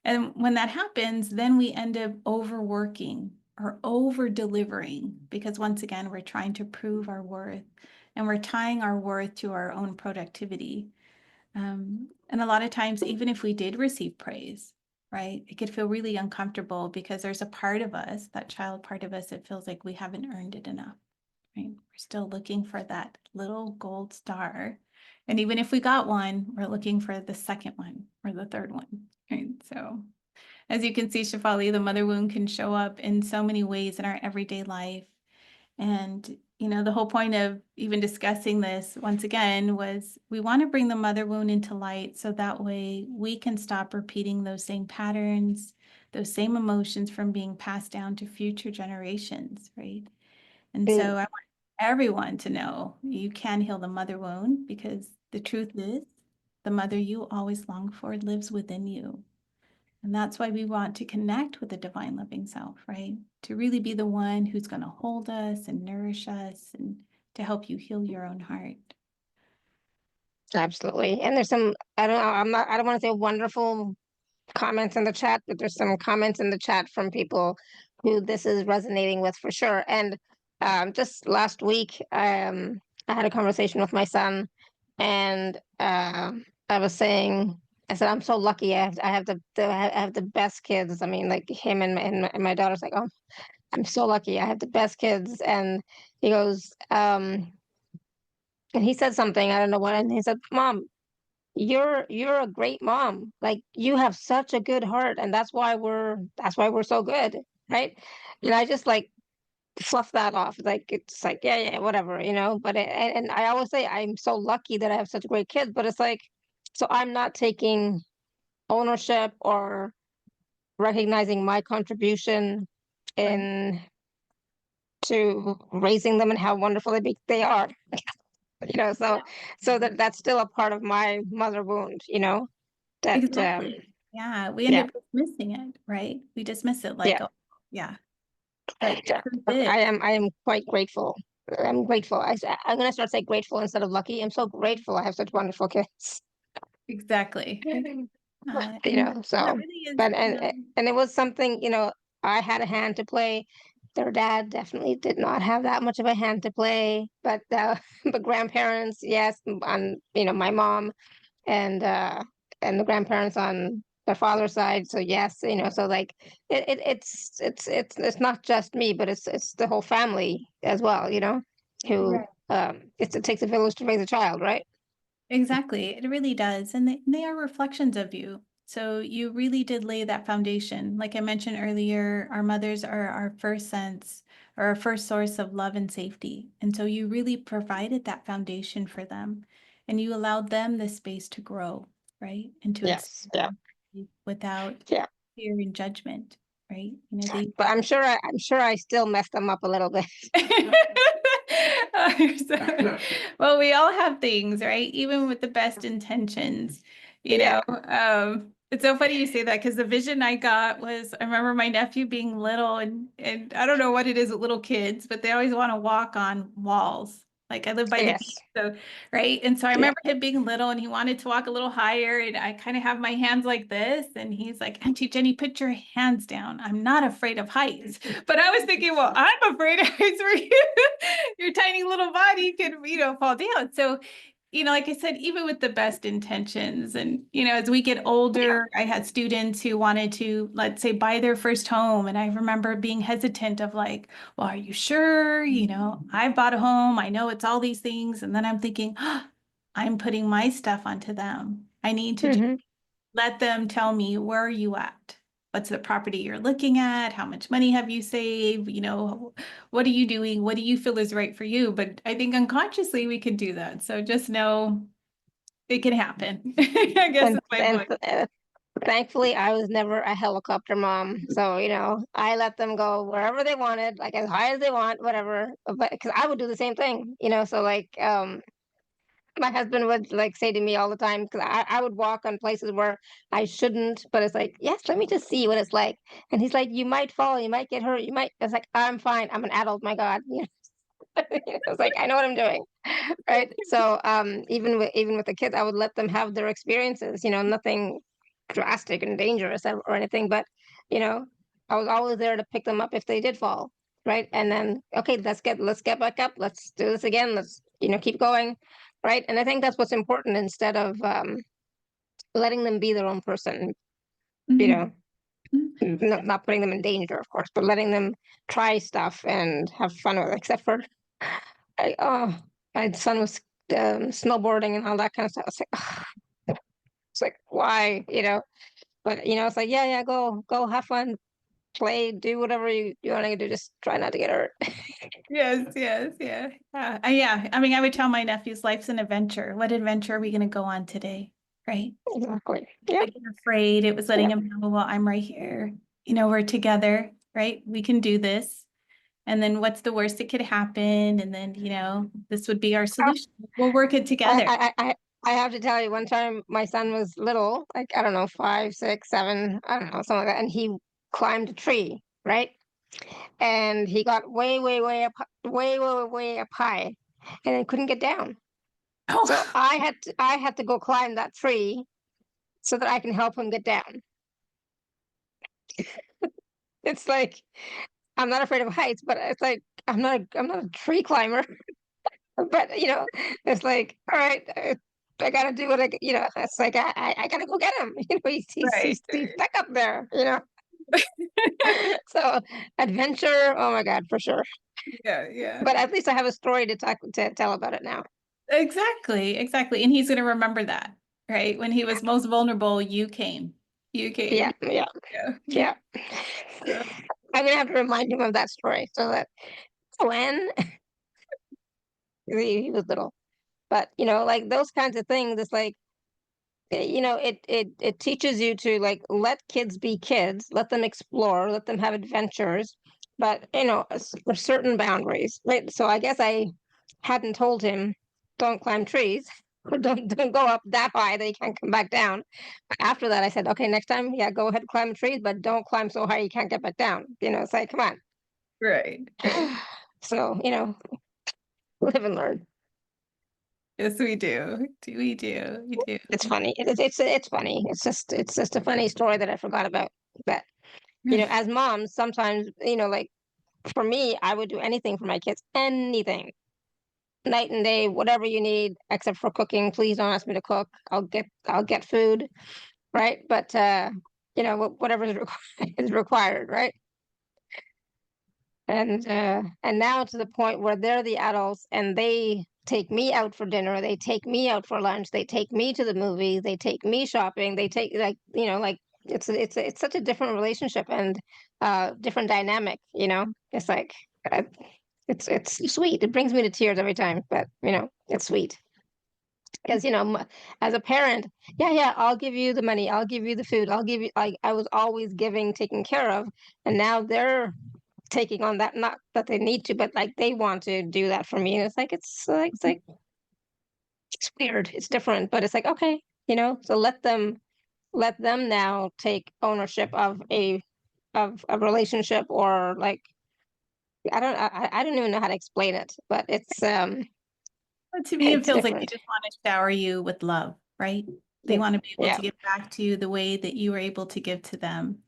And when that happens, then we end up overworking or over delivering because once again, we're trying to prove our worth and we're tying our worth to our own productivity. And a lot of times, even if we did receive praise, right, it could feel really uncomfortable because there's a part of us, that child part of us, that feels like we haven't earned it enough, right? We're still looking for that little gold star. And even if we got one, we're looking for the second one or the third one. Right. So as you can see, Shefali, the mother wound can show up in so many ways in our everyday life. And, you know, the whole point of even discussing this once again was we want to bring the mother wound into light so that way we can stop repeating those same patterns, those same emotions from being passed down to future generations, right? And so I want everyone to know you can heal the mother wound because the truth is the mother you always longed for lives within you. And that's why we want to connect with the divine loving self, right? To really be the one who's going to hold us and nourish us and to help you heal your own heart. Absolutely. And there's some, I don't want to say wonderful comments in the chat, but there's some comments in the chat from people who this is resonating with for sure. And just last week, I had a conversation with my son, and I was saying, I said, I'm so lucky. I have the best kids. I mean, like him and my daughter's like, oh, I'm so lucky. I have the best kids. And he goes, and he said something, I don't know what, and he said, Mom, you're a great mom. Like you have such a good heart, and that's why we're so good, right? You know, I just like fluff that off. Like it's like yeah, yeah, whatever, you know. But and I always say I'm so lucky that I have such great kids. But it's like, so I'm not taking ownership or recognizing my contribution Right. in to raising them and how wonderful they are. You know, so that's still a part of my mother wound. You know that Exactly. Yeah. We end yeah. up dismissing it, right? We dismiss it like, Yeah, oh, yeah. But the yeah. truth is, I am quite grateful. I'm grateful. I'm gonna start saying grateful instead of lucky. I'm so grateful I have such wonderful kids. exactly. You And know, that so really is, but and it was something, you know, I had a hand to play. Their dad definitely did not have that much of a hand to play, but the grandparents, yes, and you know, my mom and the grandparents on their father's side. So yes, you know, so like it's not just me, but it's the whole family as well, you know, who right. it takes a village to raise a child, right? Exactly. It really does. And they are reflections of you. So you really did lay that foundation. Like I mentioned earlier, our mothers are our first sense or our first source of love and safety. And so you really provided that foundation for them and you allowed them the space to grow, right? And to Yes, yeah, expand without yeah. fear and judgment, right? You know, they But I'm sure I still messed them up a little bit. Oh, you're so- well, we all have things, right? Even with the best intentions, you Yeah. know. It's so funny you say that because the vision I got was I remember my nephew being little and I don't know what it is with little kids, but they always want to walk on walls. Like I live by the Yes. beach, so right. And so I Yeah. remember him being little and he wanted to walk a little higher, and I kind of have my hands like this, and he's like, Auntie Jenny, put your hands down. I'm not afraid of heights. But I was thinking, well, I'm afraid of heights for you. Your tiny little body could, you know, fall down. So, you know, like I said, even with the best intentions, and, you know, as we get Yeah. older, I had students who wanted to, let's say, buy their first home. And I remember being hesitant of like, well, are you sure? You know, I bought a home. I know it's all these things. And then I'm thinking, oh, I'm putting my stuff onto them. I need to just Hmm. let them tell me, where are you at? what's the property you're looking at? How much money have you saved? You know, what are you doing? What do you feel is right for you? But I think unconsciously we can do that. So just know it can happen. I guess And is my and point. thankfully, I was never a helicopter mom. So, I let them go wherever they wanted, like as high as they want, whatever. But because I would do the same thing, so like my husband would like say to me all the time, because I would walk on places where I shouldn't, but it's like, yes, let me just see what it's like. And he's like, you might fall, you might get hurt, you might. It's like, I'm fine. I'm an adult, my God. It's like I know what I'm doing, right? So even with the kids, I would let them have their experiences. Nothing drastic and dangerous or anything, but you know, I was always there to pick them up if they did fall, right? And then okay, let's get back up. Let's do this again. Let's keep going, right? And I think that's what's important instead of letting them be their own person. You know, Mhm. not putting them in danger, of course, but letting them try stuff and have fun with it. Except for my son was snowboarding and all that kind of stuff. It's like, it's like why, But it's like, yeah, go, have fun, play, do whatever you want to do. Just try not to get hurt. Yes, yes, yeah. Yeah. I mean, I would tell my nephews life's an adventure. What adventure are we going to go on today? Right? Exactly. Yep. Like you're afraid, it was letting Yep. him know, well, I'm right here. You know, we're together, right? We can do this. And then what's the worst that could happen? And then, this would be our solution. We'll work it I, together. I, I, I have to tell you, one time my son was little, like, I don't know, 5, 6, 7, I don't know, something like that. And he climbed a tree, right? And he got way, way, way, way, way up high and then couldn't get down. So Oh, I had to go climb that tree so that I can help him get down. It's like I'm not afraid of heights, but it's like I'm not a tree climber. But it's like, all right, I gotta do what it's like I gotta go get him. He's he's right. he's, he's stuck up there. So adventure, oh my God, for sure. Yeah, yeah. But at least I have a story to tell about it now. Exactly, exactly. And he's going to remember that, right? When he was most vulnerable, you came. You Yeah, came. yeah, Yeah. yeah. Yeah. I'm gonna have to remind him of that story so that when he was little. But like those kinds of things, it's like it teaches you to like let kids be kids, let them explore, let them have adventures, but for certain boundaries, right? So I guess I hadn't told him don't climb trees or don't go up that high that you can't come back down. After that I said, okay, next time, yeah, go ahead, climb trees, but don't climb so high you can't get back down. It's like, come on. Right, right. So live and learn. Yes, we do. We do. We do. It's funny. It's funny. It's just a funny story that I forgot about. But as moms, sometimes like for me, I would do anything for my kids, anything, night and day, whatever you need, except for cooking. Please don't ask me to cook. I'll get food, right? But whatever is is required, right? And now to the point where they're the adults and they take me out for dinner, they take me out for lunch, they take me to the movies, they take me shopping, they take like it's such a different relationship and different dynamic. It's like uh, it's sweet. It brings me to tears every time, but it's sweet because as a parent, yeah, I'll give you the money, I'll give you the food, I'll give you, like, I was always giving, taking care of, and now they're taking on that, not that they need to, but like they want to do that for me. And it's like it's weird, it's different, but it's like, okay, so let them now take ownership of a relationship, or like I don't even know how to explain it, but But to me, it it's feels like they different. just want to shower you with love, right? They Yeah, want to be able yeah, to give back to you the way that you were able to give to them,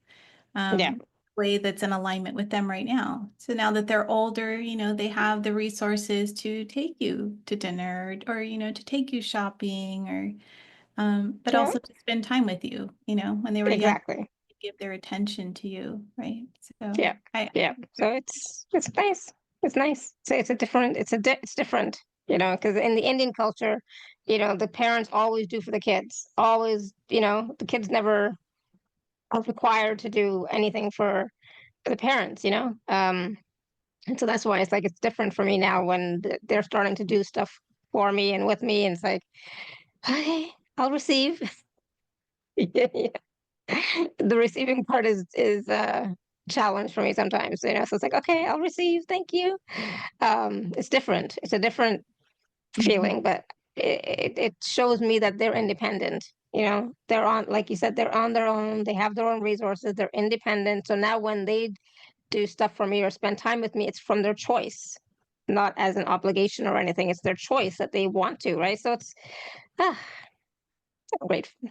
yeah, way that's in alignment with them right now. So now that they're older, they have the resources to take you to dinner or, to take you shopping or, but yeah, also to spend time with you, when they were young, exactly. give their attention to you, right? So Yeah, yeah. So it's nice. It's nice. So it's different, because in the Indian culture, the parents always do for the kids. Always, the kids never are required to do anything for the parents, you know? And so that's why it's like it's different for me now when they're starting to do stuff for me and with me. And it's like, okay, I'll receive. Yeah, yeah. The receiving part is a challenge for me sometimes, you know. So it's like, okay, I'll receive, thank you. It's different. It's a different Mhm. feeling, but it shows me that they're independent. You know, they're on, like you said, they're on their own. They have their own resources. They're independent. So now when they do stuff for me or spend time with me, it's from their choice, not as an obligation or anything. It's their choice that they want to, right? So it's ah, I'm grateful.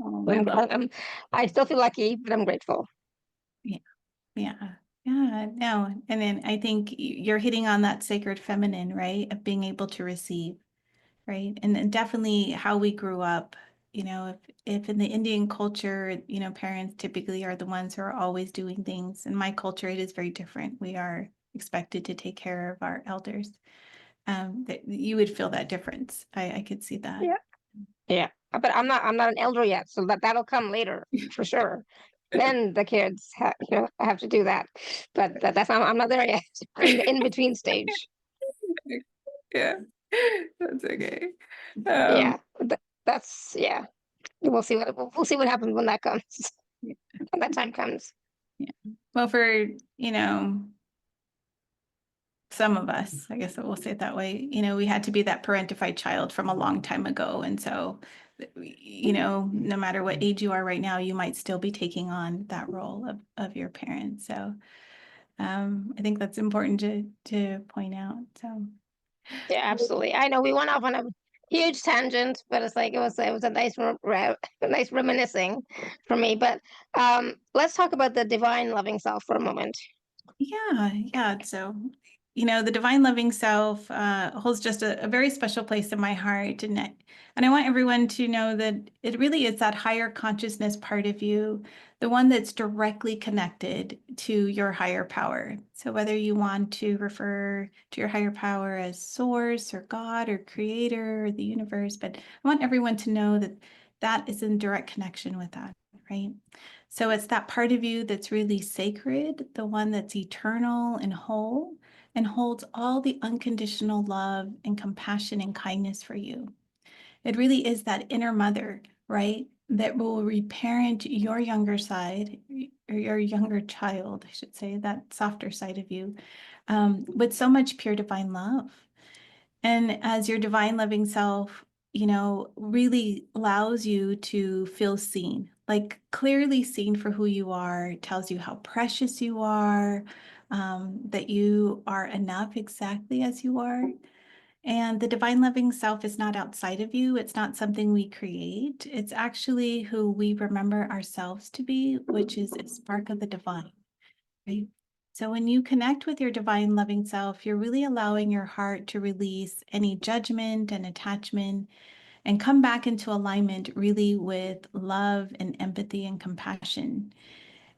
Oh, I love it. I still feel lucky, but I'm grateful. Yeah. Yeah. Yeah. No. And then I think you're hitting on that sacred feminine, right? Of being able to receive, right? And then definitely how we grew up, you know, if in the Indian culture, you know, parents typically are the ones who are always doing things. In my culture, it is very different. We are expected to take care of our elders. That you would feel that difference. I could see that. Yeah. Yeah. But I'm not an elder yet, so that'll come later for sure. Then the kids have to do that. But that's not, I'm not there yet. I'm in the in between stage. Yeah, that's okay. Yeah. That's yeah. We'll see what happens when that comes. Yeah. When that time comes. Yeah. Well, for, you know, some of us, I guess we'll say it that way, you know, we had to be that parentified child from a long time ago. And so, you know, no matter what age you are right now, you might still be taking on that role of your parent. So I think that's important to point out. So Yeah, absolutely. I know we went off on a huge tangent, but it's like it was a nice a nice reminiscing for me. But let's talk about the divine loving self for a moment. yeah, yeah. So, you know, the divine loving self holds just a very special place in my heart. And I want everyone to know that it really is that higher consciousness part of you, the one that's directly connected to your higher power. So whether you want to refer to your higher power as source or God or creator or the universe, but I want everyone to know that that is in direct connection with that, right? So it's that part of you that's really sacred, the one that's eternal and whole, and holds all the unconditional love and compassion and kindness for you. It really is that inner mother, right? That will reparent your younger side, or your younger child, I should say, that softer side of you, with so much pure divine love. And as your divine loving self, you know, really allows you to feel seen, like clearly seen for who you are, tells you how precious you are, that you are enough exactly as you are. And the divine loving self is not outside of you. It's not something we create. It's actually who we remember ourselves to be, which is a spark of the divine, right? So when you connect with your divine loving self, you're really allowing your heart to release any judgment and attachment and come back into alignment really with love and empathy and compassion.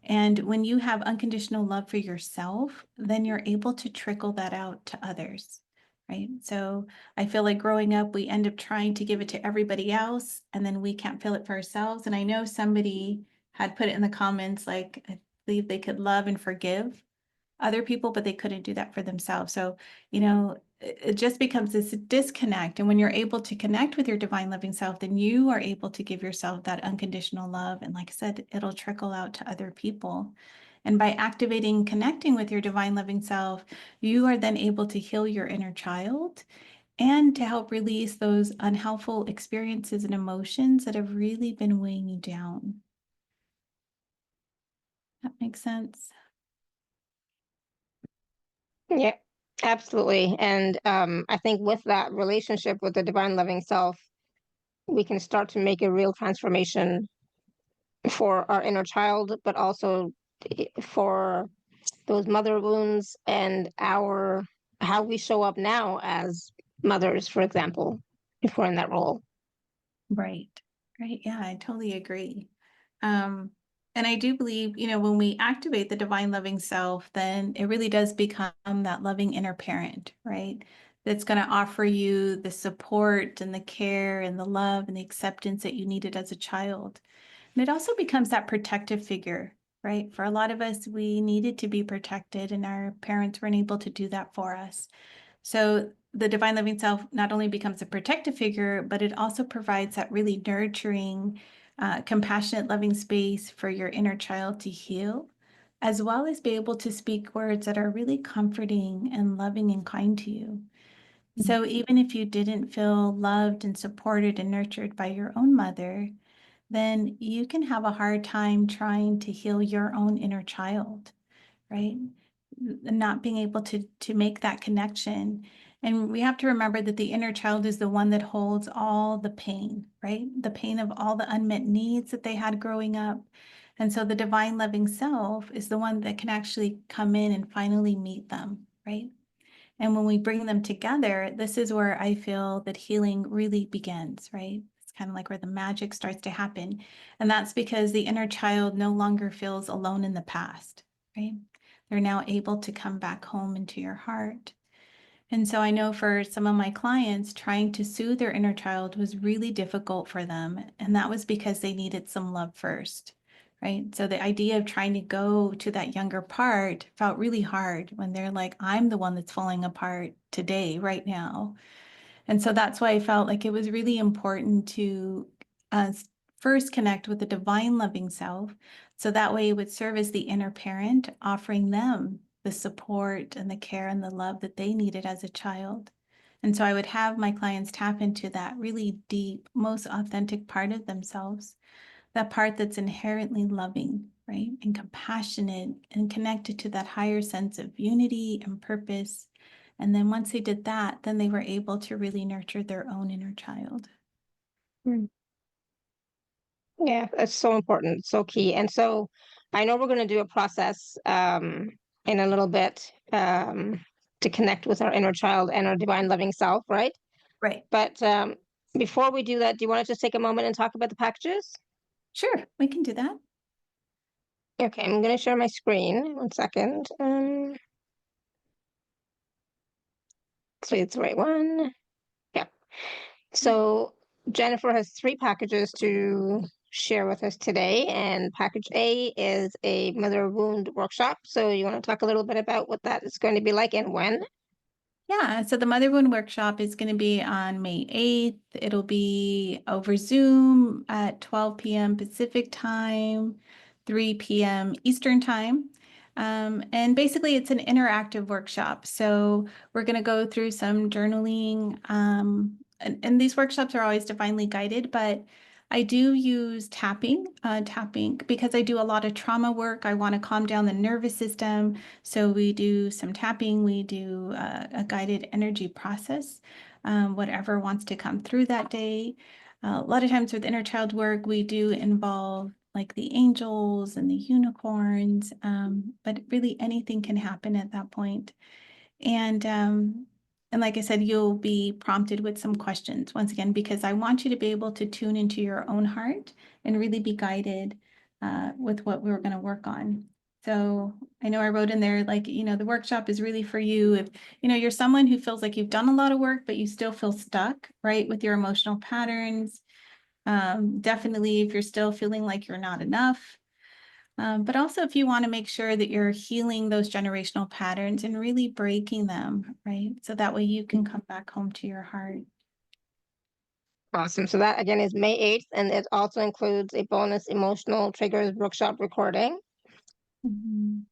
And when you have unconditional love for yourself, then you're able to trickle that out to others, right? So I feel like growing up, we end up trying to give it to everybody else, and then we can't feel it for ourselves. And I know somebody had put it in the comments, like, I believe they could love and forgive other people, but they couldn't do that for themselves. So, you know, it just becomes this disconnect. And when you're able to connect with your divine loving self, then you are able to give yourself that unconditional love. And like I said, it'll trickle out to other people. And by activating, connecting with your divine loving self, you are then able to heal your inner child and to help release those unhelpful experiences and emotions that have really been weighing you down. That makes sense. Yeah, absolutely. And I think with that relationship with the divine loving self, we can start to make a real transformation for our inner child, but also for those mother wounds and our how we show up now as mothers, for example, if we're in that role. Right. Right. Yeah, I totally agree. Um, and I do believe, you know, when we activate the divine loving self, then it really does become that loving inner parent, right? that's going to offer you the support and the care and the love and the acceptance that you needed as a child. And it also becomes that protective figure, right? For a lot of us, we needed to be protected, and our parents weren't able to do that for us. So the divine living self not only becomes a protective figure, but it also provides that really nurturing, compassionate, loving space for your inner child to heal, as well as be able to speak words that are really comforting and loving and kind to you. So even if you didn't feel loved and supported and nurtured by your own mother, then you can have a hard time trying to heal your own inner child, right? Not being able to make that connection. And we have to remember that the inner child is the one that holds all the pain, right? The pain of all the unmet needs that they had growing up. And so the divine loving self is the one that can actually come in and finally meet them, right? And when we bring them together, this is where I feel that healing really begins, right? It's kind of like where the magic starts to happen. And that's because the inner child no longer feels alone in the past, right? They're now able to come back home into your heart. And so I know for some of my clients, trying to soothe their inner child was really difficult for them. And that was because they needed some love first, right? So the idea of trying to go to that younger part felt really hard when they're like, I'm the one that's falling apart today, right now. And so that's why I felt like it was really important to first connect with the divine loving self. So that way it would serve as the inner parent, offering them the support and the care and the love that they needed as a child. And so I would have my clients tap into that really deep, most authentic part of themselves, that part that's inherently loving, right? And compassionate and connected to that higher sense of unity and purpose. And then once they did that, then they were able to really nurture their own inner child. Yeah, that's so important, so key. And so I know we're going to do a process in a little bit to connect with our inner child and our divine loving self, right? Right. But before we do that, do you want to just take a moment and talk about the packages? Sure, we can do that. Okay, I'm going to share my screen. One second. So it's the right one. Yeah. So Jennifer has 3 packages to share with us today, and package A is a mother wound workshop. So you want to talk a little bit about what that is going to be like and when? Yeah, so the Mother Wound Workshop is going to be on May 8th. It'll be over Zoom at 12 p.m. Pacific time, 3 p.m. Eastern time. And basically, it's an interactive workshop. So we're going to go through some journaling. And these workshops are always divinely guided, but I do use tapping because I do a lot of trauma work. I want to calm down the nervous system. So we do some tapping, we do a guided energy process, whatever wants to come through that day. A lot of times with inner child work, we do involve like the angels and the unicorns, but really anything can happen at that point. And like I said, you'll be prompted with some questions once again, because I want you to be able to tune into your own heart and really be guided with what we're going to work on. So I know I wrote in there, like, the workshop is really for you if, you're someone who feels like you've done a lot of work, but you still feel stuck, right, with your emotional patterns. Definitely if you're still feeling like you're not enough. But also if you want to make sure that you're healing those generational patterns and really breaking them, right? So that way you can come back home to your heart. Awesome. So that again is May 8th, and it also includes a bonus emotional triggers workshop recording. Mhm.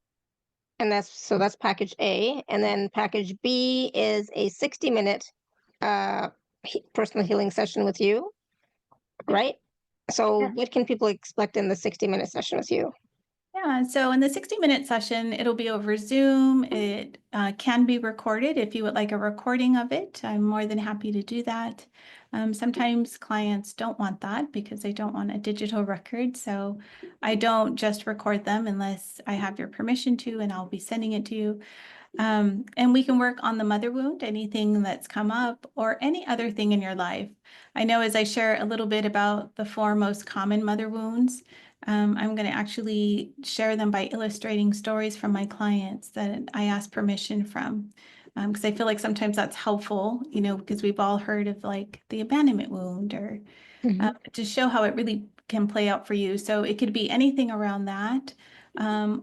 And that's package A. And then package B is a 60-minute personal healing session with you, right? So Yeah. what can people expect in the 60-minute session with you? Yeah, so in the 60-minute session, it'll be over Zoom. It can be recorded if you would like a recording of it. I'm more than happy to do that. Sometimes clients don't want that because they don't want a digital record. So I don't just record them unless I have your permission to, and I'll be sending it to you. And we can work on the mother wound, anything that's come up, or any other thing in your life. I know as I share a little bit about the 4 most common mother wounds, I'm going to actually share them by illustrating stories from my clients that I ask permission from. Because I feel like sometimes that's helpful, you know, because we've all heard of like the abandonment wound or to show how it really can play out for you. So it could be anything around that,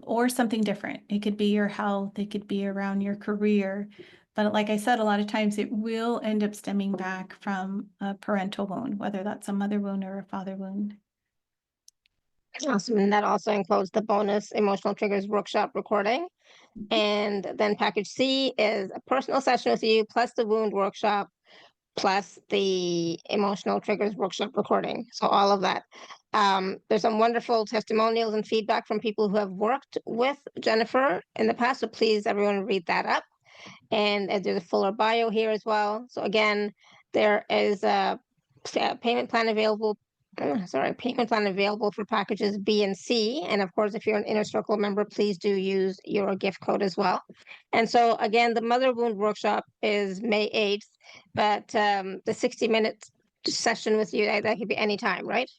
or something different. It could be your health, it could be around your career. But like I said, a lot of times it will end up stemming back from a parental wound, whether that's a mother wound or a father wound. Awesome. And that also includes the bonus emotional triggers workshop recording. And then package C is a personal session with you, plus the wound workshop, plus the emotional triggers workshop recording. So all of that. There's some wonderful testimonials and feedback from people who have worked with Jennifer in the past. So please, everyone, read that up. And there's a fuller bio here as well. So again, there is a payment plan available. Payment plan available for packages B and C. And of course, if you're an Inner Circle member, please do use your gift code as well. And so again, the Mother Wound Workshop is May 8th, but the 60-minute session with you, that could be anytime, right?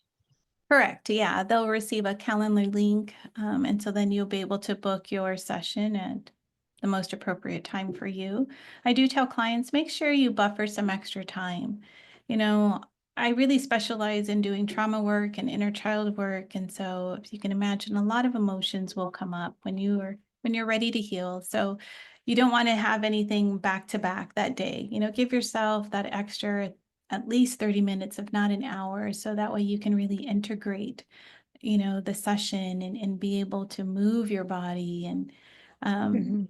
Correct. Yeah, they'll receive a calendar link. And so then you'll be able to book your session at the most appropriate time for you. I do tell clients, make sure you buffer some extra time. You know, I really specialize in doing trauma work and inner child work. And so if you can imagine, a lot of emotions will come up when you're ready to heal. So you don't want to have anything back to back that day. You know, give yourself that extra at least 30 minutes, if not an hour, so that way you can really integrate, you know, the session and be able to move your body and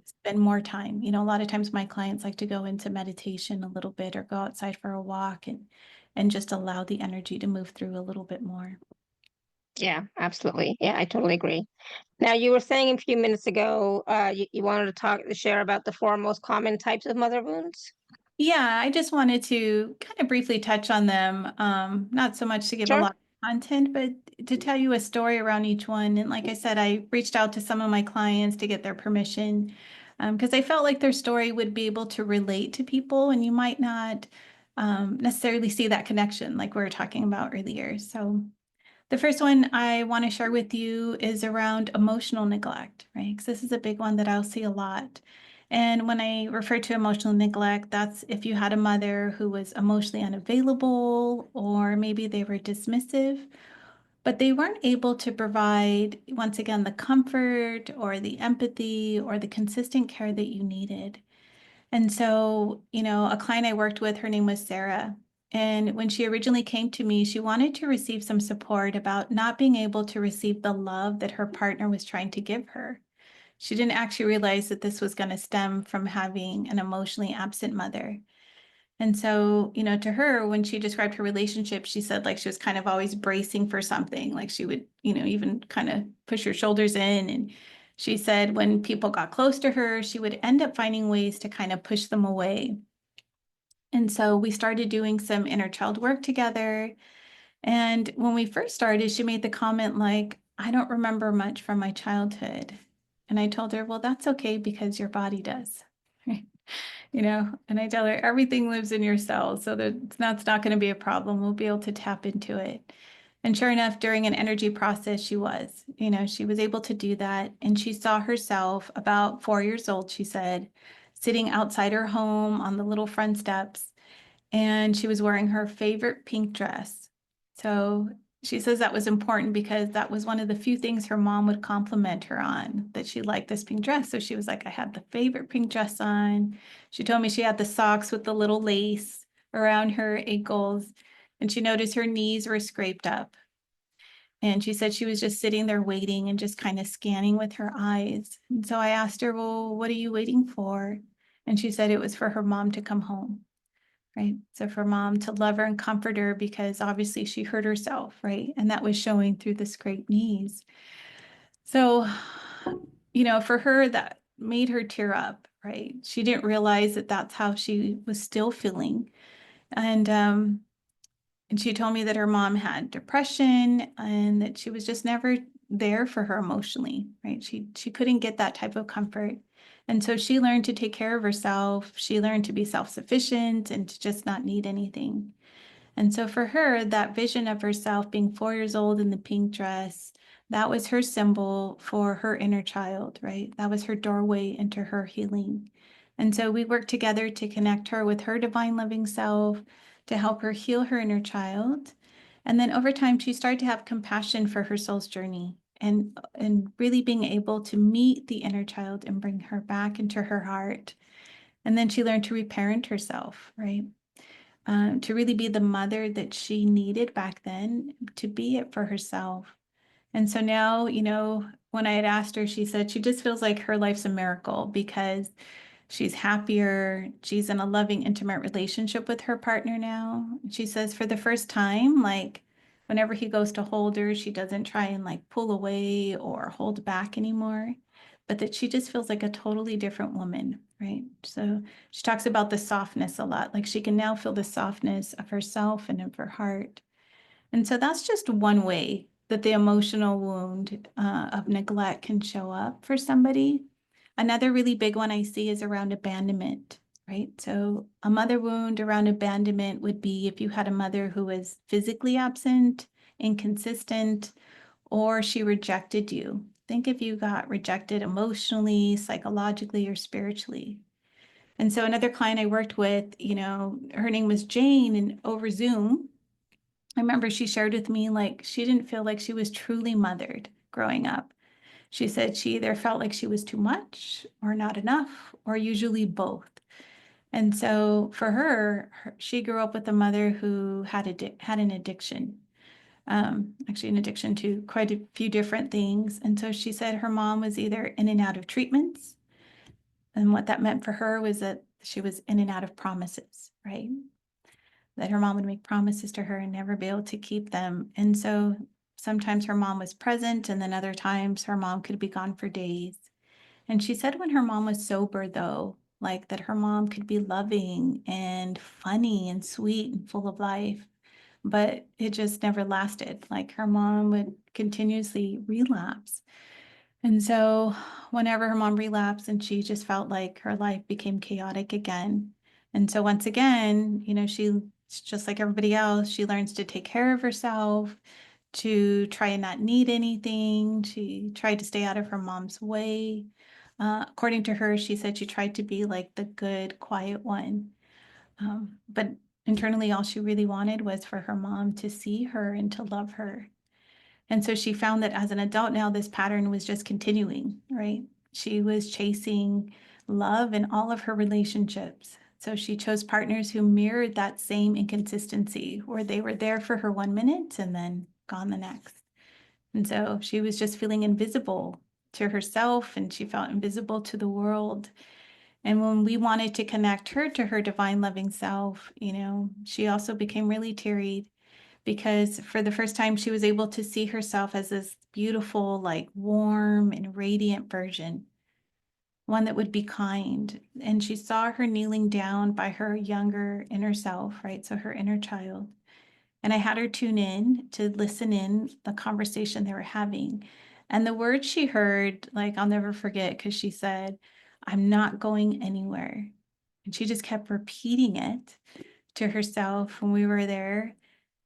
spend more time. You know, a lot of times my clients like to go into meditation a little bit or go outside for a walk and just allow the energy to move through a little bit more. Yeah, absolutely. Yeah, I totally agree. Now, you were saying a few minutes ago, you wanted to share about the 4 most common types of mother wounds. Yeah, I just wanted to kind of briefly touch on them, not so much to give a Sure. lot of content, but to tell you a story around each one. And like I said, I reached out to some of my clients to get their permission because I felt like their story would be able to relate to people, and you might not necessarily see that connection like we were talking about earlier. So the first one I want to share with you is around emotional neglect, right? Because this is a big one that I'll see a lot. And when I refer to emotional neglect, that's if you had a mother who was emotionally unavailable, or maybe they were dismissive, but they weren't able to provide, once again, the comfort or the empathy or the consistent care that you needed. And so, you know, a client I worked with, her name was Sarah. And when she originally came to me, she wanted to receive some support about not being able to receive the love that her partner was trying to give her. She didn't actually realize that this was going to stem from having an emotionally absent mother. And so, you know, to her, when she described her relationship, she said like she was kind of always bracing for something. Like she would, you know, even kind of push her shoulders in. And she said when people got close to her, she would end up finding ways to kind of push them away. And so we started doing some inner child work together. And when we first started, she made the comment like, I don't remember much from my childhood. And I told her, well, that's okay because your body does. You know, and I tell her everything lives in your cells, so that's not going to be a problem. We'll be able to tap into it. And sure enough, during an energy process, she was able to do that. And she saw herself about 4 years old, she said, sitting outside her home on the little front steps, and she was wearing her favorite pink dress. So she says that was important because that was one of the few things her mom would compliment her on, that she liked this pink dress. So she was like, I had the favorite pink dress on. She told me she had the socks with the little lace around her ankles, and she noticed her knees were scraped up. And she said she was just sitting there waiting and just kind of scanning with her eyes. And so I asked her, well, what are you waiting for? And she said it was for her mom to come home. Right. So for mom to love her and comfort her because obviously she hurt herself. Right. And that was showing through the scraped knees. So, you know, for her, that made her tear up. Right. She didn't realize that that's how she was still feeling. And she told me that her mom had depression and that she was just never there for her emotionally, right? She couldn't get that type of comfort. And so she learned to take care of herself. She learned to be self-sufficient and to just not need anything. And so for her, that vision of herself being 4 years old in the pink dress, that was her symbol for her inner child, right? That was her doorway into her healing. And so we worked together to connect her with her divine loving self, to help her heal her inner child. And then over time, she started to have compassion for her soul's journey and really being able to meet the inner child and bring her back into her heart. And then she learned to reparent herself, right? To really be the mother that she needed back then, to be it for herself. And so now, when I had asked her, she said she just feels like her life's a miracle because she's happier. She's in a loving, intimate relationship with her partner now. She says for the first time, like whenever he goes to hold her, she doesn't try and like pull away or hold back anymore, but that she just feels like a totally different woman, right? So she talks about the softness a lot. Like she can now feel the softness of herself and of her heart. And so that's just one way that the emotional wound of neglect can show up for somebody. Another really big one I see is around abandonment, right? So a mother wound around abandonment would be if you had a mother who was physically absent, inconsistent, or she rejected you. Think if you got rejected emotionally, psychologically, or spiritually. And so another client I worked with, her name was Jane, and over Zoom, I remember she shared with me like she didn't feel like she was truly mothered growing up. She said she either felt like she was too much or not enough, or usually both. And so for her, she grew up with a mother who had an addiction, actually an addiction to quite a few different things. And so she said her mom was either in and out of treatments. And what that meant for her was that she was in and out of promises, right? That her mom would make promises to her and never be able to keep them. And so sometimes her mom was present, and then other times her mom could be gone for days. And she said when her mom was sober, though, like that her mom could be loving and funny and sweet and full of life, but it just never lasted. Like her mom would continuously relapse. And so whenever her mom relapsed, and she just felt like her life became chaotic again. And so once again, she's just like everybody else, she learns to take care of herself, to try and not need anything. She tried to stay out of her mom's way. According to her, she said she tried to be like the good, quiet one. But internally, all she really wanted was for her mom to see her and to love her. And so she found that as an adult now, this pattern was just continuing, right? She was chasing love in all of her relationships. So she chose partners who mirrored that same inconsistency, where they were there for her 1 minute and then gone the next. And so she was just feeling invisible to herself, and she felt invisible to the world. And when we wanted to connect her to her divine loving self, she also became really teary, because for the first time she was able to see herself as this beautiful, like warm and radiant version, one that would be kind. And she saw her kneeling down by her younger inner self, right? So her inner child. And I had her tune in to listen in the conversation they were having. And the words she heard, like I'll never forget, because she said, "I'm not going anywhere." And she just kept repeating it to herself when we were there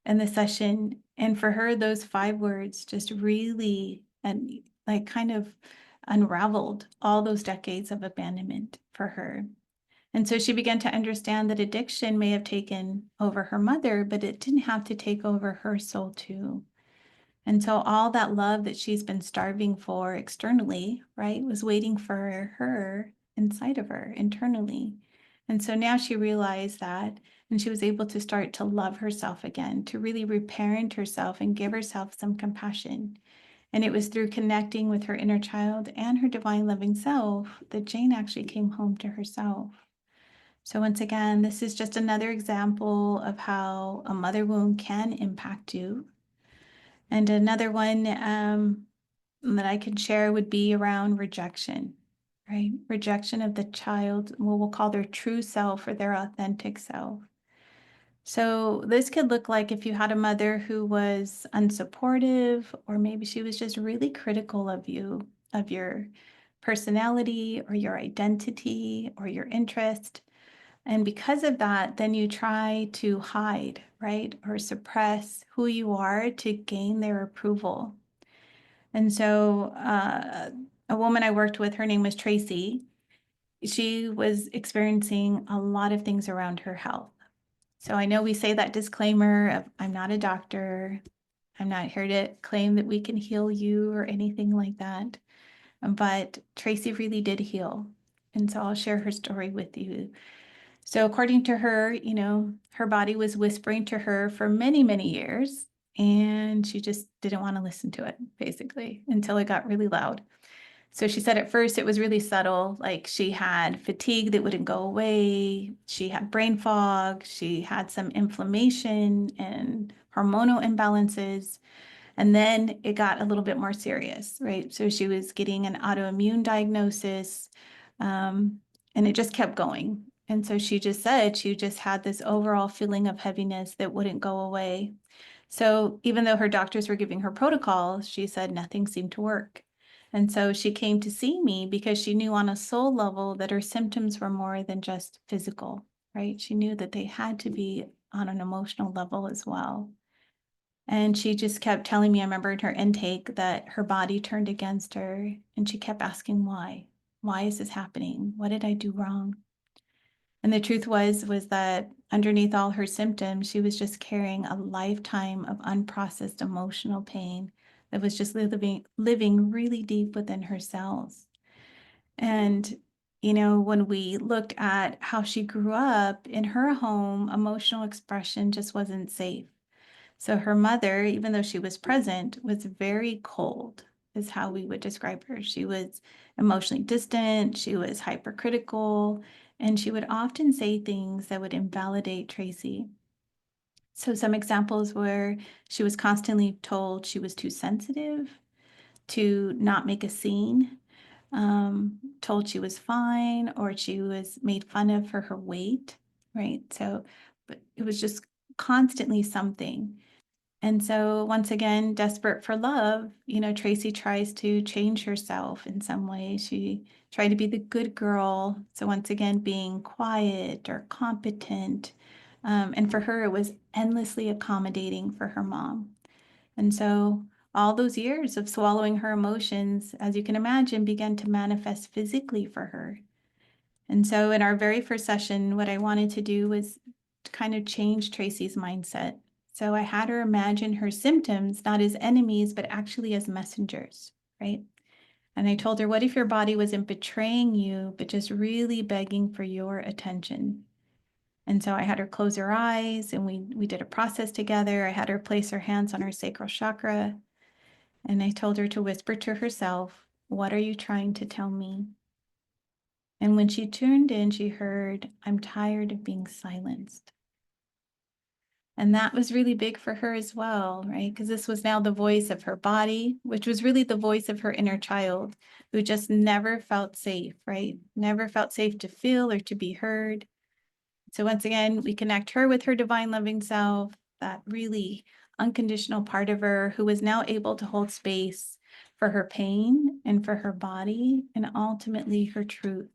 in the session. And for her, those 5 words just really and like kind of unraveled all those decades of abandonment for her. And so she began to understand that addiction may have taken over her mother, but it didn't have to take over her soul too. And so all that love that she's been starving for externally, right, was waiting for her inside of her internally. And so now she realized that, and she was able to start to love herself again, to really reparent herself and give herself some compassion. And it was through connecting with her inner child and her divine loving self that Jane actually came home to herself. So once again, this is just another example of how a mother wound can impact you. And another one that I can share would be around rejection, right? Rejection of the child, what we'll call their true self or their authentic self. So this could look like if you had a mother who was unsupportive, or maybe she was just really critical of you, of your personality or your identity or your interest. And because of that, then you try to hide, right? Or suppress who you are to gain their approval. And so a woman I worked with, her name was Tracy. she was experiencing a lot of things around her health. So I know we say that disclaimer of, I'm not a doctor. I'm not here to claim that we can heal you or anything like that. But Tracy really did heal. And so I'll share her story with you. So according to her, you know, her body was whispering to her for many, many years, and she just didn't want to listen to it, basically, until it got really loud. So she said at first it was really subtle, like she had fatigue that wouldn't go away, she had brain fog, she had some inflammation and hormonal imbalances. And then it got a little bit more serious, right? So she was getting an autoimmune diagnosis, and it just kept going. And so she just said she just had this overall feeling of heaviness that wouldn't go away. So even though her doctors were giving her protocols, she said nothing seemed to work. And so she came to see me because she knew on a soul level that her symptoms were more than just physical, right? She knew that they had to be on an emotional level as well. And she just kept telling me, I remember in her intake, that her body turned against her. And she kept asking why. Why is this happening? What did I do wrong? And the truth was that underneath all her symptoms, she was just carrying a lifetime of unprocessed emotional pain that was just living really deep within her cells. And, you know, when we looked at how she grew up in her home, emotional expression just wasn't safe. So her mother, even though she was present, was very cold, is how we would describe her. She was emotionally distant, she was hypercritical, and she would often say things that would invalidate Tracy. So some examples were she was constantly told she was too sensitive, to not make a scene, told she was fine, or she was made fun of for her weight, right? So, but it was just constantly something. And so once again, desperate for love, you know, Tracy tries to change herself in some way. She tried to be the good girl. So once again, being quiet or competent. And for her, it was endlessly accommodating for her mom. And so all those years of swallowing her emotions, as you can imagine, began to manifest physically for her. And so in our very first session, what I wanted to do was to kind of change Tracy's mindset. So I had her imagine her symptoms not as enemies, but actually as messengers, right? And I told her, what if your body wasn't betraying you, but just really begging for your attention? And so I had her close her eyes and we did a process together. I had her place her hands on her sacral chakra. And I told her to whisper to herself, what are you trying to tell me? And when she tuned in, she heard, I'm tired of being silenced. And that was really big for her as well, right? Because this was now the voice of her body, which was really the voice of her inner child who just never felt safe, right? Never felt safe to feel or to be heard. So once again, we connect her with her divine loving self, that really unconditional part of her who was now able to hold space for her pain and for her body and ultimately her truth.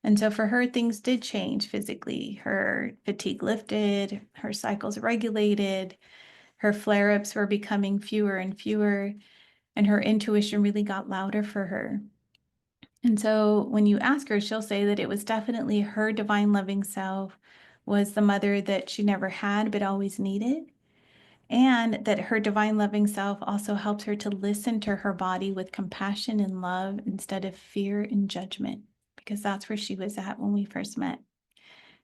And so for her, things did change physically. Her fatigue lifted, her cycles regulated, her flare-ups were becoming fewer and fewer, and her intuition really got louder for her. And so when you ask her, she'll say that it was definitely her divine loving self was the mother that she never had but always needed. And that her divine loving self also helps her to listen to her body with compassion and love instead of fear and judgment, because that's where she was at when we first met.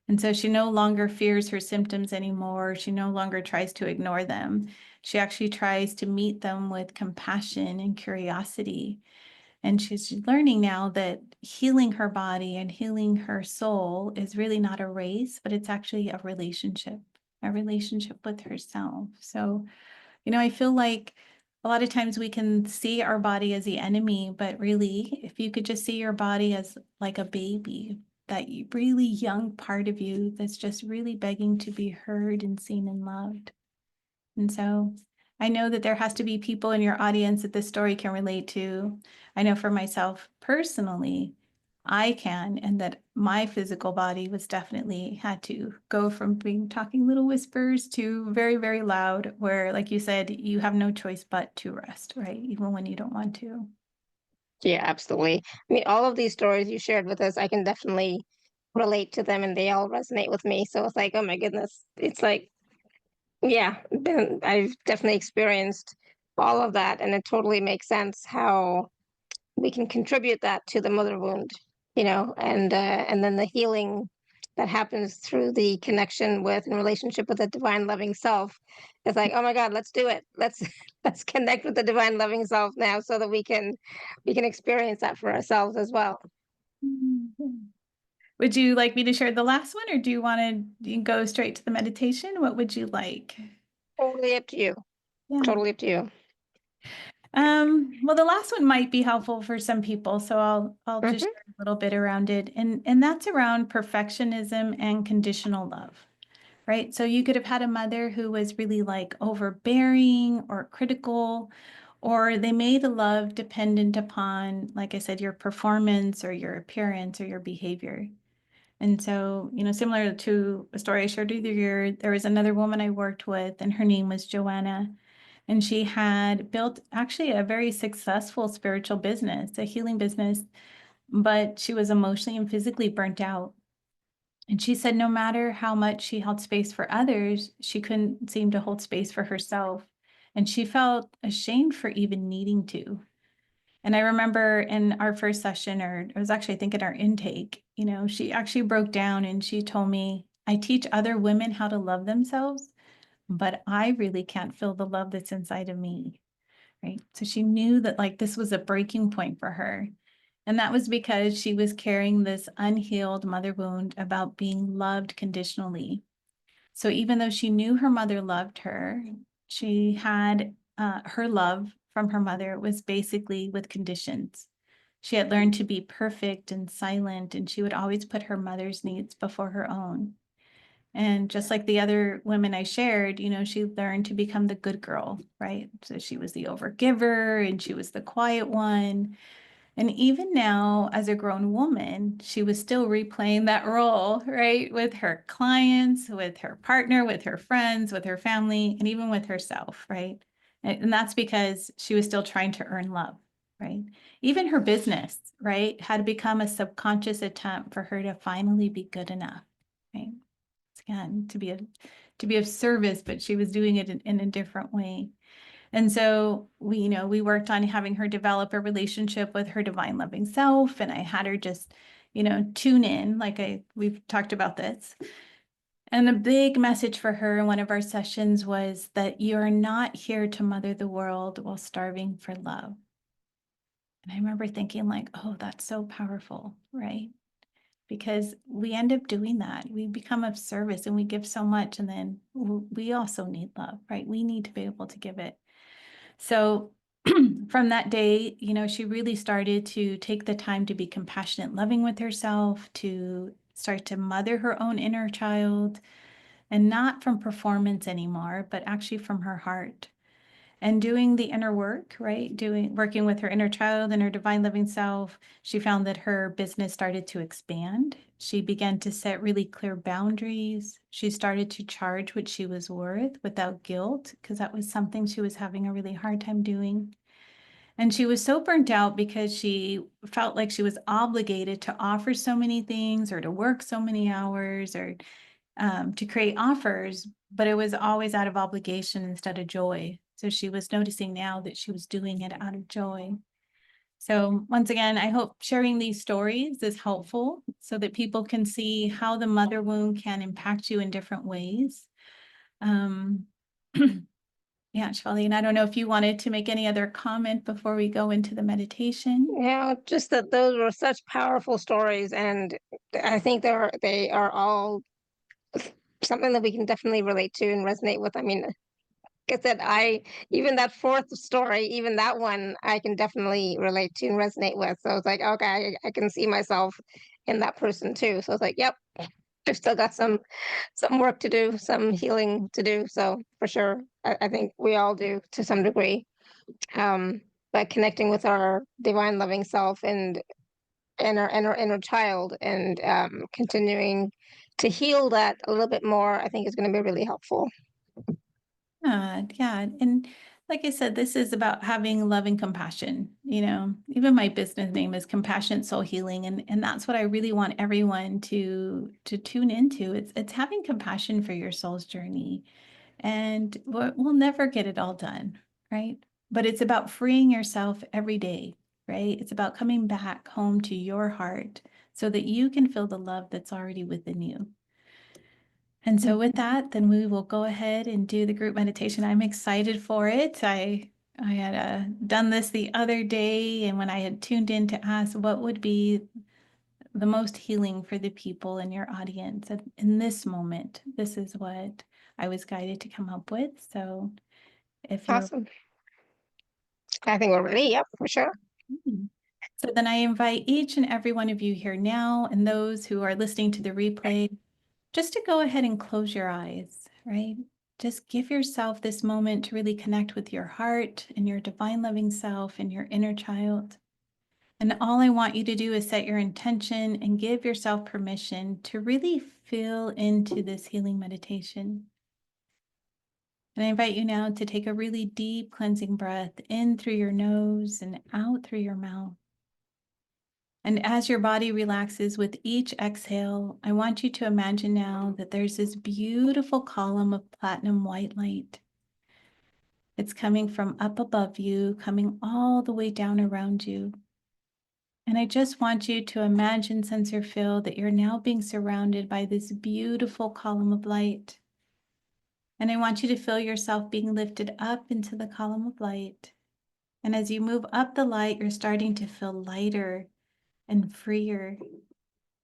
And so she no longer fears her symptoms anymore. She no longer tries to ignore them. She actually tries to meet them with compassion and curiosity. And she's learning now that healing her body and healing her soul is really not a race, but it's actually a relationship with herself. So, you know, I feel like a lot of times we can see our body as the enemy, but really, if you could just see your body as like a baby, that really young part of you that's just really begging to be heard and seen and loved. And so I know that there has to be people in your audience that this story can relate to. I know for myself personally, I can, and that my physical body was definitely had to go from being talking little whispers to very, very loud, where, like you said, you have no choice but to rest, right? Even when you don't want to. Yeah, absolutely. I mean, all of these stories you shared with us, I can definitely relate to them and they all resonate with me. So it's like, oh my goodness. It's like, yeah, I've definitely experienced all of that. And it totally makes sense how we can contribute that to the mother wound, and then the healing that happens through the connection with and relationship with the divine loving self. It's like, oh my God, let's do it. Let's let's connect with the divine loving self now so that we can experience that for ourselves as well. Mhm. Would you like me to share the last one, or do you want to go straight to the meditation? What would you like? Totally up to you. Yeah. Totally up to you. Well, the last one might be helpful for some people, so I'll just Hmm. share a little bit around it. And that's around perfectionism and conditional love, right? So you could have had a mother who was really like overbearing or critical, or they made the love dependent upon, like I said, your performance or your appearance or your behavior. And so, similar to a story I shared with you, there was another woman I worked with, and her name was Joanna. And she had built actually a very successful spiritual business, a healing business, but she was emotionally and physically burnt out. And she said no matter how much she held space for others, she couldn't seem to hold space for herself. And she felt ashamed for even needing to. And I remember in our first session, or it was actually, I think, in our intake, she actually broke down and she told me, I teach other women how to love themselves, but I really can't feel the love that's inside of me. Right. So she knew that like this was a breaking point for her. And that was because she was carrying this unhealed mother wound about being loved conditionally. So even though she knew her mother loved her, she had her love from her mother was basically with conditions. She had learned to be perfect and silent, and she would always put her mother's needs before her own. And just like the other women I shared, she learned to become the good girl, right? So she was the overgiver and she was the quiet one. And even now, as a grown woman, she was still replaying that role, right? With her clients, with her partner, with her friends, with her family, and even with herself, right? And that's because she was still trying to earn love, right? Even her business, right, had become a subconscious attempt for her to finally be good enough, right? Again, to be of service, but she was doing it in a different way. And so we worked on having her develop a relationship with her divine loving self. And I had her just, tune in, we've talked about this. And the big message for her in one of our sessions was that you're not here to mother the world while starving for love. And I remember thinking like, oh, that's so powerful, right? Because we end up doing that. We become of service and we give so much. And then we also need love, right? We need to be able to give it. So from that day, she really started to take the time to be compassionate, loving with herself, to start to mother her own inner child, and not from performance anymore, but actually from her heart. And doing the inner work, right? Working with her inner child and her divine living self, she found that her business started to expand. She began to set really clear boundaries. She started to charge what she was worth without guilt, because that was something she was having a really hard time doing. And she was so burnt out because she felt like she was obligated to offer so many things or to work so many hours or to create offers, but it was always out of obligation instead of joy. So she was noticing now that she was doing it out of joy. So once again, I hope sharing these stories is helpful so that people can see how the mother wound can impact you in different ways. Um, yeah, Shefali, and I don't know if you wanted to make any other comment before we go into the meditation. Yeah, just that those were such powerful stories, and I think they are all something that we can definitely relate to and resonate with. I mean, like I said, I even that fourth story, even that one, I can definitely relate to and resonate with. So it's like, okay, I can see myself in that person too. So it's like, yep, I've still got some work to do, some healing to do. So for sure, I think we all do to some degree. Um, but connecting with our divine loving self and our inner child and continuing to heal that a little bit more, I think is going to be really helpful. Yeah. And like I said, this is about having love and compassion. Even my business name is Compassionate Soul Healing. And that's what I really want everyone to tune into. It's having compassion for your soul's journey. And we'll never get it all done, right? But it's about freeing yourself every day, right? It's about coming back home to your heart so that you can feel the love that's already within you. And so with that, then we will go ahead and do the group meditation. I'm excited for it. I had done this the other day, and when I had tuned in to ask what would be the most healing for the people in your audience in this moment, this is what I was guided to come up with. So if you're Awesome. I think we're ready. Yep, for sure. So then I invite each and every one of you here now, and those who are listening to the replay, just to go ahead and close your eyes, right? Just give yourself this moment to really connect with your heart and your divine loving self and your inner child. And all I want you to do is set your intention and give yourself permission to really feel into this healing meditation. And I invite you now to take a really deep cleansing breath in through your nose and out through your mouth. And as your body relaxes with each exhale, I want you to imagine now that there's this beautiful column of platinum white light. It's coming from up above you, coming all the way down around you. And I just want you to imagine, sense, or feel that you're now being surrounded by this beautiful column of light. And I want you to feel yourself being lifted up into the column of light. And as you move up the light, you're starting to feel lighter and freer.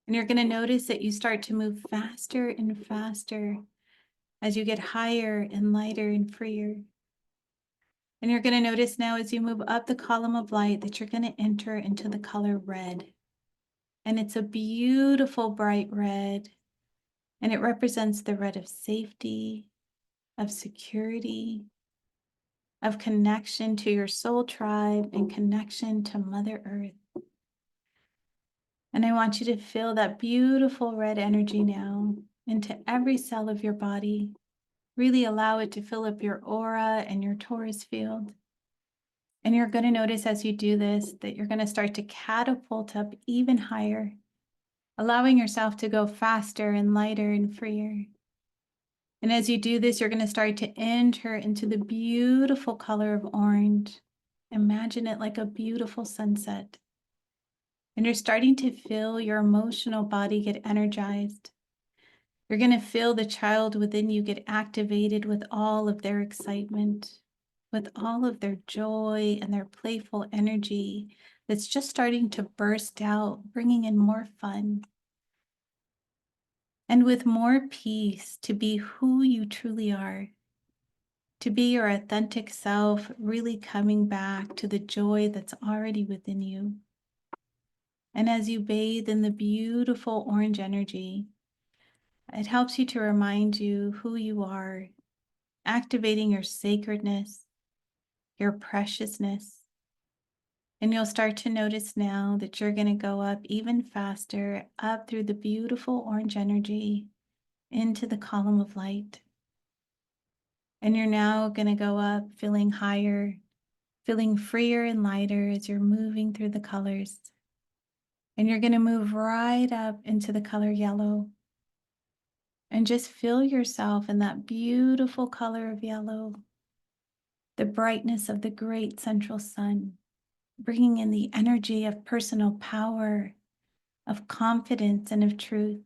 And you're going to notice that you start to move faster and faster as you get higher and lighter and freer. And you're going to notice now as you move up the column of light that you're going to enter into the color red. And it's a beautiful bright red. And it represents the red of safety, of security, of connection to your soul tribe and connection to Mother Earth. And I want you to feel that beautiful red energy now into every cell of your body. Really allow it to fill up your aura and your torus field. And you're going to notice as you do this that you're going to start to catapult up even higher, allowing yourself to go faster and lighter and freer. And as you do this, you're going to start to enter into the beautiful color of orange. Imagine it like a beautiful sunset. And you're starting to feel your emotional body get energized. You're going to feel the child within you get activated with all of their excitement, with all of their joy and their playful energy that's just starting to burst out, bringing in more fun. And with more peace to be who you truly are, to be your authentic self, really coming back to the joy that's already within you. And as you bathe in the beautiful orange energy, it helps you to remind you who you are, activating your sacredness, your preciousness. And you'll start to notice now that you're going to go up even faster, up through the beautiful orange energy into the column of light. And you're now going to go up feeling higher, feeling freer and lighter as you're moving through the colors. And you're going to move right up into the color yellow. And just feel yourself in that beautiful color of yellow, the brightness of the great central sun, bringing in the energy of personal power, of confidence, and of truth.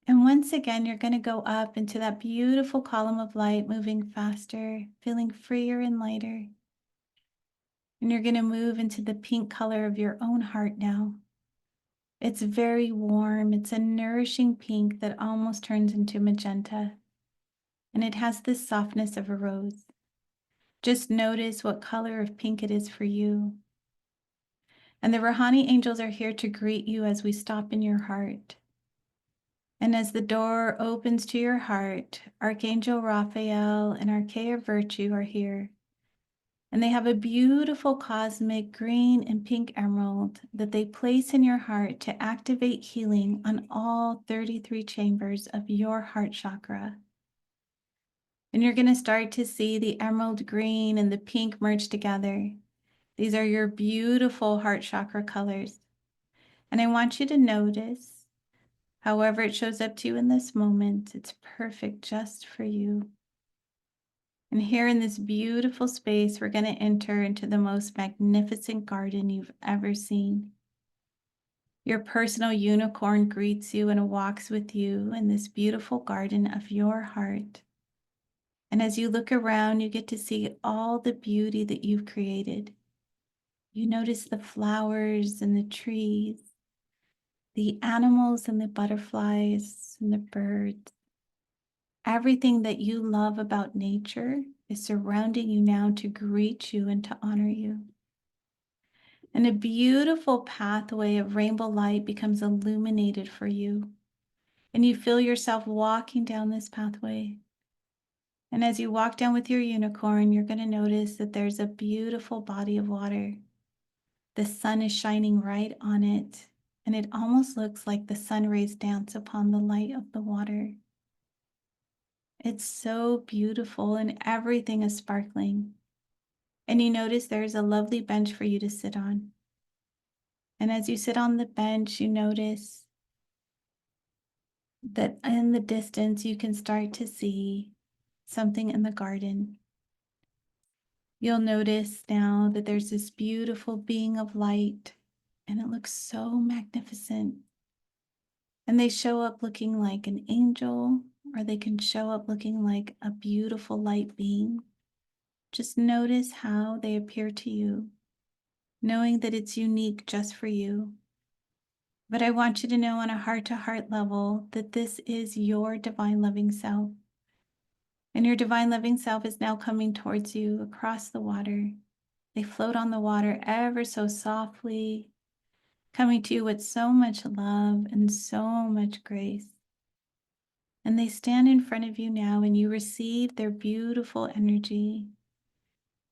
And once again, you're going to go up into that beautiful column of light, moving faster, feeling freer and lighter. And you're going to move into the pink color of your own heart now. It's very warm. It's a nourishing pink that almost turns into magenta. And it has the softness of a rose. Just notice what color of pink it is for you. And the Rahanni angels are here to greet you as we stop in your heart. And as the door opens to your heart, Archangel Raphael and Archaea Virtue are here. And they have a beautiful cosmic green and pink emerald that they place in your heart to activate healing on all 33 chambers of your heart chakra. And you're going to start to see the emerald green and the pink merge together. These are your beautiful heart chakra colors. And I want you to notice, however it shows up to you in this moment, it's perfect just for you. And here in this beautiful space, we're going to enter into the most magnificent garden you've ever seen. Your personal unicorn greets you and walks with you in this beautiful garden of your heart. And as you look around, you get to see all the beauty that you've created. You notice the flowers and the trees, the animals and the butterflies and the birds. Everything that you love about nature is surrounding you now to greet you and to honor you. And a beautiful pathway of rainbow light becomes illuminated for you. And you feel yourself walking down this pathway. And as you walk down with your unicorn, you're going to notice that there's a beautiful body of water. The sun is shining right on it, and it almost looks like the sun rays dance upon the light of the water. It's so beautiful, and everything is sparkling. And you notice there's a lovely bench for you to sit on. And as you sit on the bench, you notice that in the distance, you can start to see something in the garden. You'll notice now that there's this beautiful being of light, and it looks so magnificent. And they show up looking like an angel, or they can show up looking like a beautiful light being. Just notice how they appear to you, knowing that it's unique just for you. But I want you to know on a heart-to-heart level that this is your divine loving self. And your divine loving self is now coming towards you across the water. They float on the water ever so softly, coming to you with so much love and so much grace. And they stand in front of you now, and you receive their beautiful energy.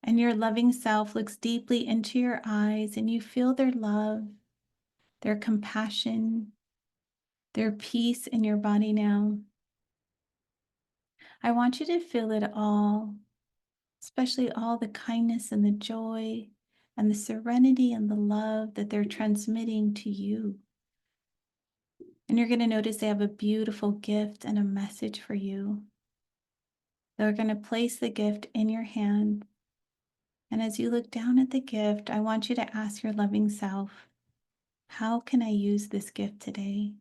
And your loving self looks deeply into your eyes, and you feel their love, their compassion, their peace in your body now. I want you to feel it all, especially all the kindness and the joy and the serenity and the love that they're transmitting to you. And you're going to notice they have a beautiful gift and a message for you. They're going to place the gift in your hand. And as you look down at the gift, I want you to ask your loving self, how can I use this gift today?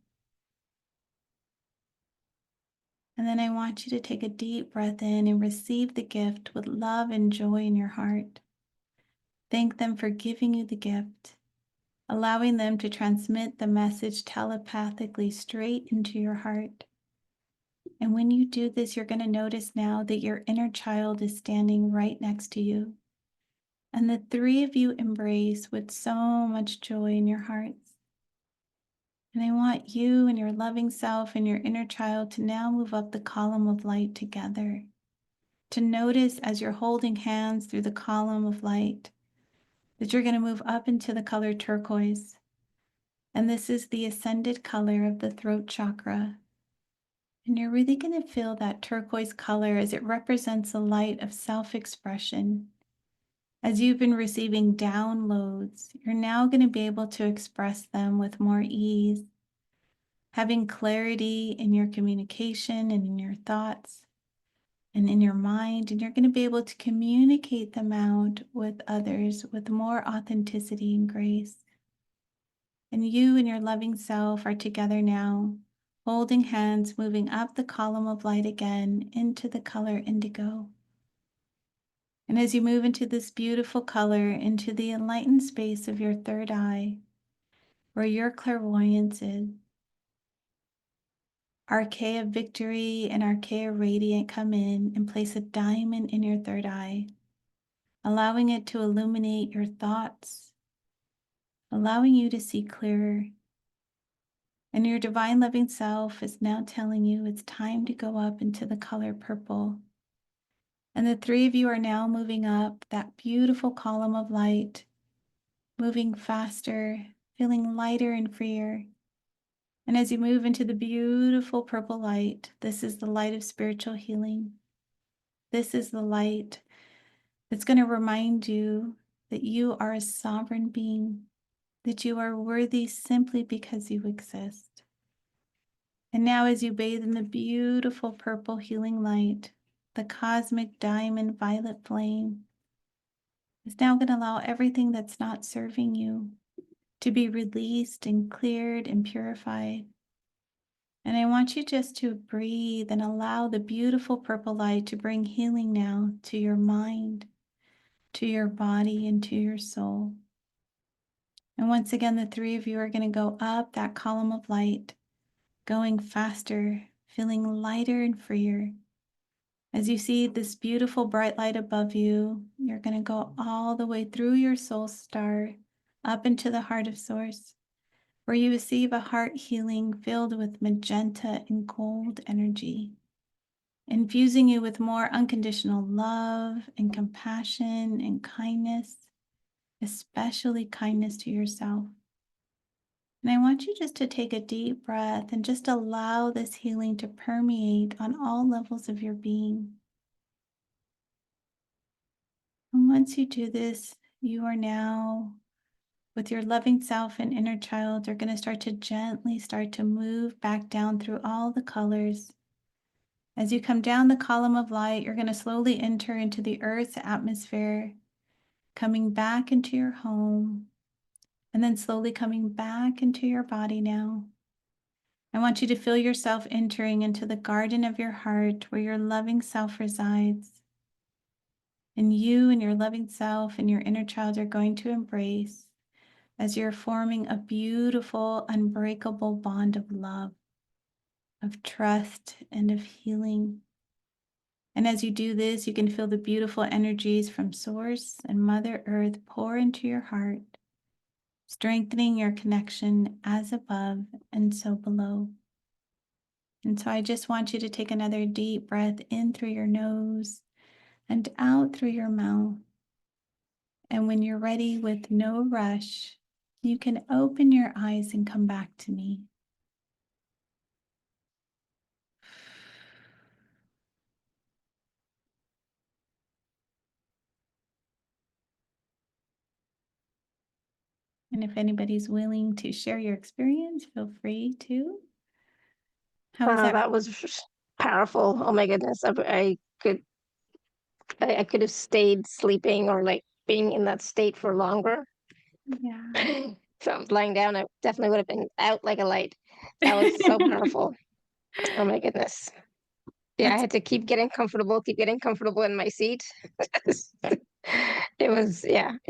And then I want you to take a deep breath in and receive the gift with love and joy in your heart. Thank them for giving you the gift, allowing them to transmit the message telepathically straight into your heart. And when you do this, you're going to notice now that your inner child is standing right next to you. And the three of you embrace with so much joy in your hearts. And I want you and your loving self and your inner child to now move up the column of light together. To notice as you're holding hands through the column of light that you're going to move up into the color turquoise. And this is the ascended color of the throat chakra. And you're really going to feel that turquoise color as it represents the light of self-expression. As you've been receiving downloads, you're now going to be able to express them with more ease, having clarity in your communication and in your thoughts and in your mind, and you're going to be able to communicate them out with others with more authenticity and grace. And you and your loving self are together now, holding hands, moving up the column of light again into the color indigo. And as you move into this beautiful color, into the enlightened space of your third eye, where your clairvoyance is, Archaea Victory and Archaea Radiant come in and place a diamond in your third eye, allowing it to illuminate your thoughts, allowing you to see clearer. And your divine loving self is now telling you it's time to go up into the color purple. And the three of you are now moving up that beautiful column of light, moving faster, feeling lighter and freer. And as you move into the beautiful purple light, this is the light of spiritual healing. This is the light that's going to remind you that you are a sovereign being, that you are worthy simply because you exist. And now, as you bathe in the beautiful purple healing light, the cosmic diamond violet flame is now going to allow everything that's not serving you to be released and cleared and purified. And I want you just to breathe and allow the beautiful purple light to bring healing now to your mind, to your body, and to your soul. And once again, the three of you are going to go up that column of light, going faster, feeling lighter and freer. As you see this beautiful bright light above you, you're going to go all the way through your soul star, up into the heart of Source, where you receive a heart healing filled with magenta and gold energy, infusing you with more unconditional love and compassion and kindness, especially kindness to yourself. And I want you just to take a deep breath and just allow this healing to permeate on all levels of your being. And once you do this, you are now, with your loving self and inner child, are going to start to gently start to move back down through all the colors. As you come down the column of light, you're going to slowly enter into the Earth's atmosphere, coming back into your home, and then slowly coming back into your body now. I want you to feel yourself entering into the garden of your heart where your loving self resides. And you and your loving self and your inner child are going to embrace as you're forming a beautiful, unbreakable bond of love, of trust, and of healing. And as you do this, you can feel the beautiful energies from Source and Mother Earth pour into your heart, strengthening your connection as above and so below. And so I just want you to take another deep breath in through your nose and out through your mouth. And when you're ready, with no rush, you can open your eyes and come back to me. And if anybody's willing to share your experience, feel free to. How was that? That was powerful. Oh my goodness. I could have stayed sleeping or like being in that state for longer. Yeah. So I was lying down, I definitely would have been out like a light. That was so powerful. Oh my goodness. Yeah, I That's had to keep getting comfortable in my seat. It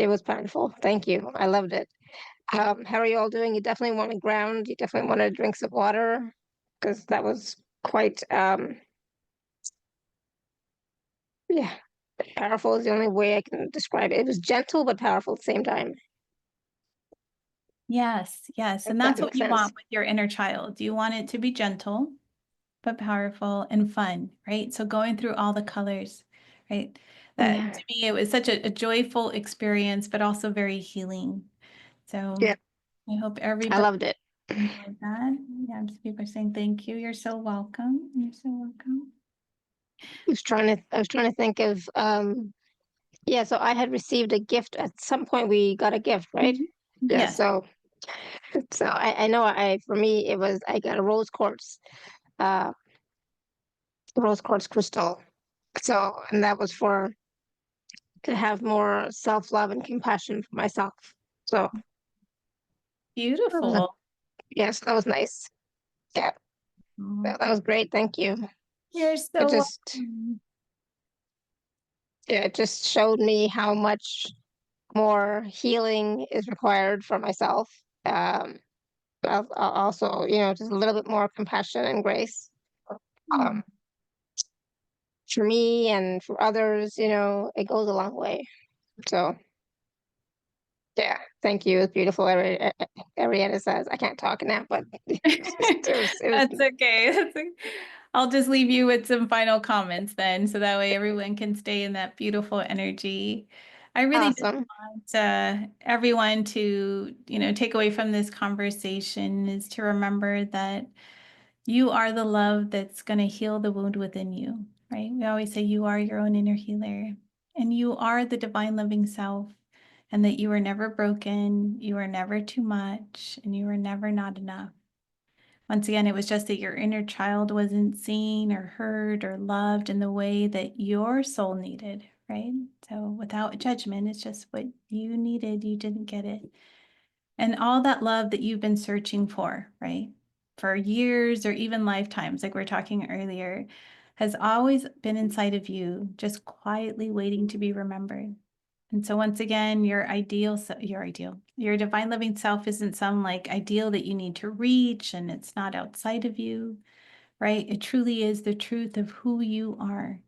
was powerful. Thank you. I loved it. How are you all doing? You definitely want to ground. You definitely want to drink some water because that was quite, yeah, powerful is the only way I can describe it. It was gentle but powerful at the same time. yes, yes. If And that that's what makes you sense. want with your inner child. You want it to be gentle, but powerful and fun, right? So going through all the colors, right? That Yeah. to me, it was such a joyful experience, but also very healing. So Yeah, I hope I everybody loved it. enjoyed that. Yeah, people are saying thank you. You're so welcome. You're so welcome. I was trying to think of yeah, so I had received a gift at some point. We got a gift, right? Mhm. Yeah, Yes. so I know I for me it was I got a uh rose quartz crystal. So and that was for to have more self-love and compassion for myself. So that was Beautiful. yes, that was nice. Yeah, Oh, that was great. Thank you. you're It so just welcome. yeah, it just showed me how much more healing is required for myself. Um, also, just a little bit more compassion and grace Mm. um, for me and for others. It goes a long way. So, yeah, thank you. It's beautiful. Ariana says, I can't talk now, but it was That's okay. I'll just leave you with some final comments then, so that way everyone can stay in that beautiful energy. I really just awesome. want everyone to, take away from this conversation is to remember that you are the love that's going to heal the wound within you. right? We always say you are your own inner healer, and you are the divine living self, and that you are never broken, you are never too much, and you are never not enough. Once again, it was just that your inner child wasn't seen or heard or loved in the way that your soul needed, right? So without judgment, it's just what you needed, you didn't get it. And all that love that you've been searching for, right? For years or even lifetimes, like we were talking earlier, has always been inside of you, just quietly waiting to be remembered. And so once again, your divine living self isn't some like ideal that you need to reach, and it's not outside of you, right? It truly is the truth of who you are.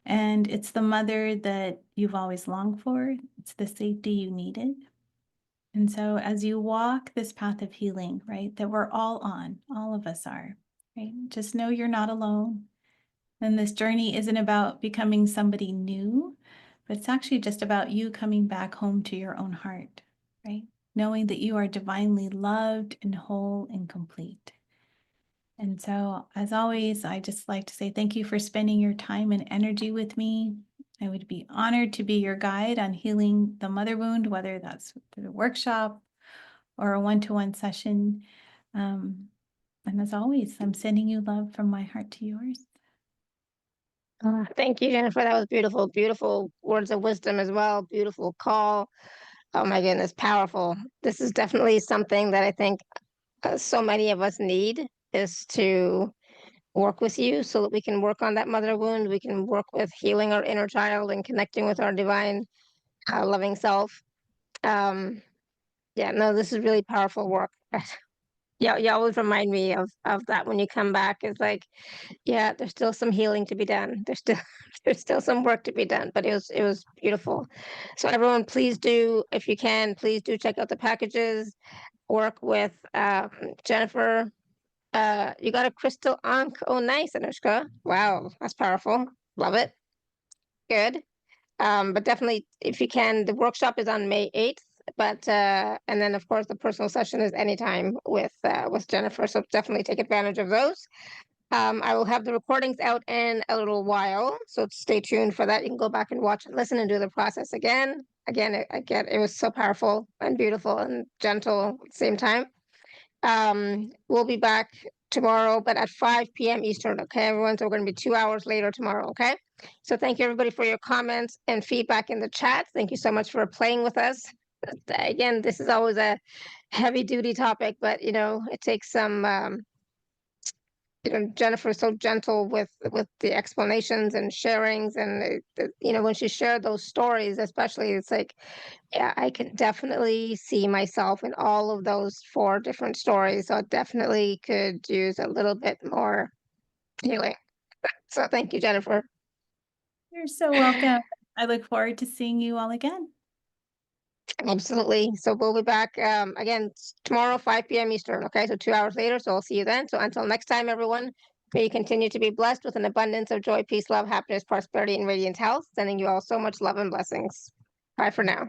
And it's the mother that you've always longed for. It's the safety you needed. And so as you walk this path of healing, right, that we're all on, all of us are, right? Just know you're not alone. And this journey isn't about becoming somebody new, but it's actually just about you coming back home to your own heart, right? Knowing that you are divinely loved and whole and complete. And so, as always, I just like to say thank you for spending your time and energy with me. I would be honored to be your guide on healing the mother wound, whether that's through a workshop or a one-to-one session. And as always, I'm sending you love from my heart to yours. Thank you, Jennifer. That was beautiful. Beautiful words of wisdom as well. Beautiful call. Oh my goodness, powerful. This is definitely something that I think so many of us need, is to work with you so that we can work on that mother wound. We can work with healing our inner child and connecting with our divine, loving self. Um, yeah, no, this is really powerful work. Yeah, you always remind me of that when you come back. It's like, yeah, there's still some healing to be done. There's still there's still some work to be done, but it was beautiful. So everyone, please do, if you can, please do check out the packages. Work with Jennifer. You got a crystal ankh. Oh, nice, Anushka. Wow, that's powerful. Love it. Good. But definitely, if you can, the workshop is on May 8th. But and then of course the personal session is anytime with Jennifer. So definitely take advantage of those. I will have the recordings out in a little while, so stay tuned for that. You can go back and watch and listen and do the process again. Again, it was so powerful and beautiful and gentle at the same time. We'll be back tomorrow, but at 5 p.m. Eastern, okay, everyone? So we're going to be 2 hours later tomorrow, okay? So thank you, everybody, for your comments and feedback in the chat. Thank you so much for playing with us. Again, this is always a heavy-duty topic, but, it takes some, Jennifer is so gentle with the explanations and sharings, and, when she shared those stories, especially, it's like, yeah, I can definitely see myself in all of those 4 different stories. So I definitely could use a little bit more healing. So thank you, Jennifer. You're so welcome. I look forward to seeing you all again. Absolutely. So we'll be back again tomorrow, 5 p.m. Eastern. Okay, so 2 hours later. So I'll see you then. So until next time, everyone, may you continue to be blessed with an abundance of joy, peace, love, happiness, prosperity, and radiant health. Sending you all so much love and blessings. Bye for now.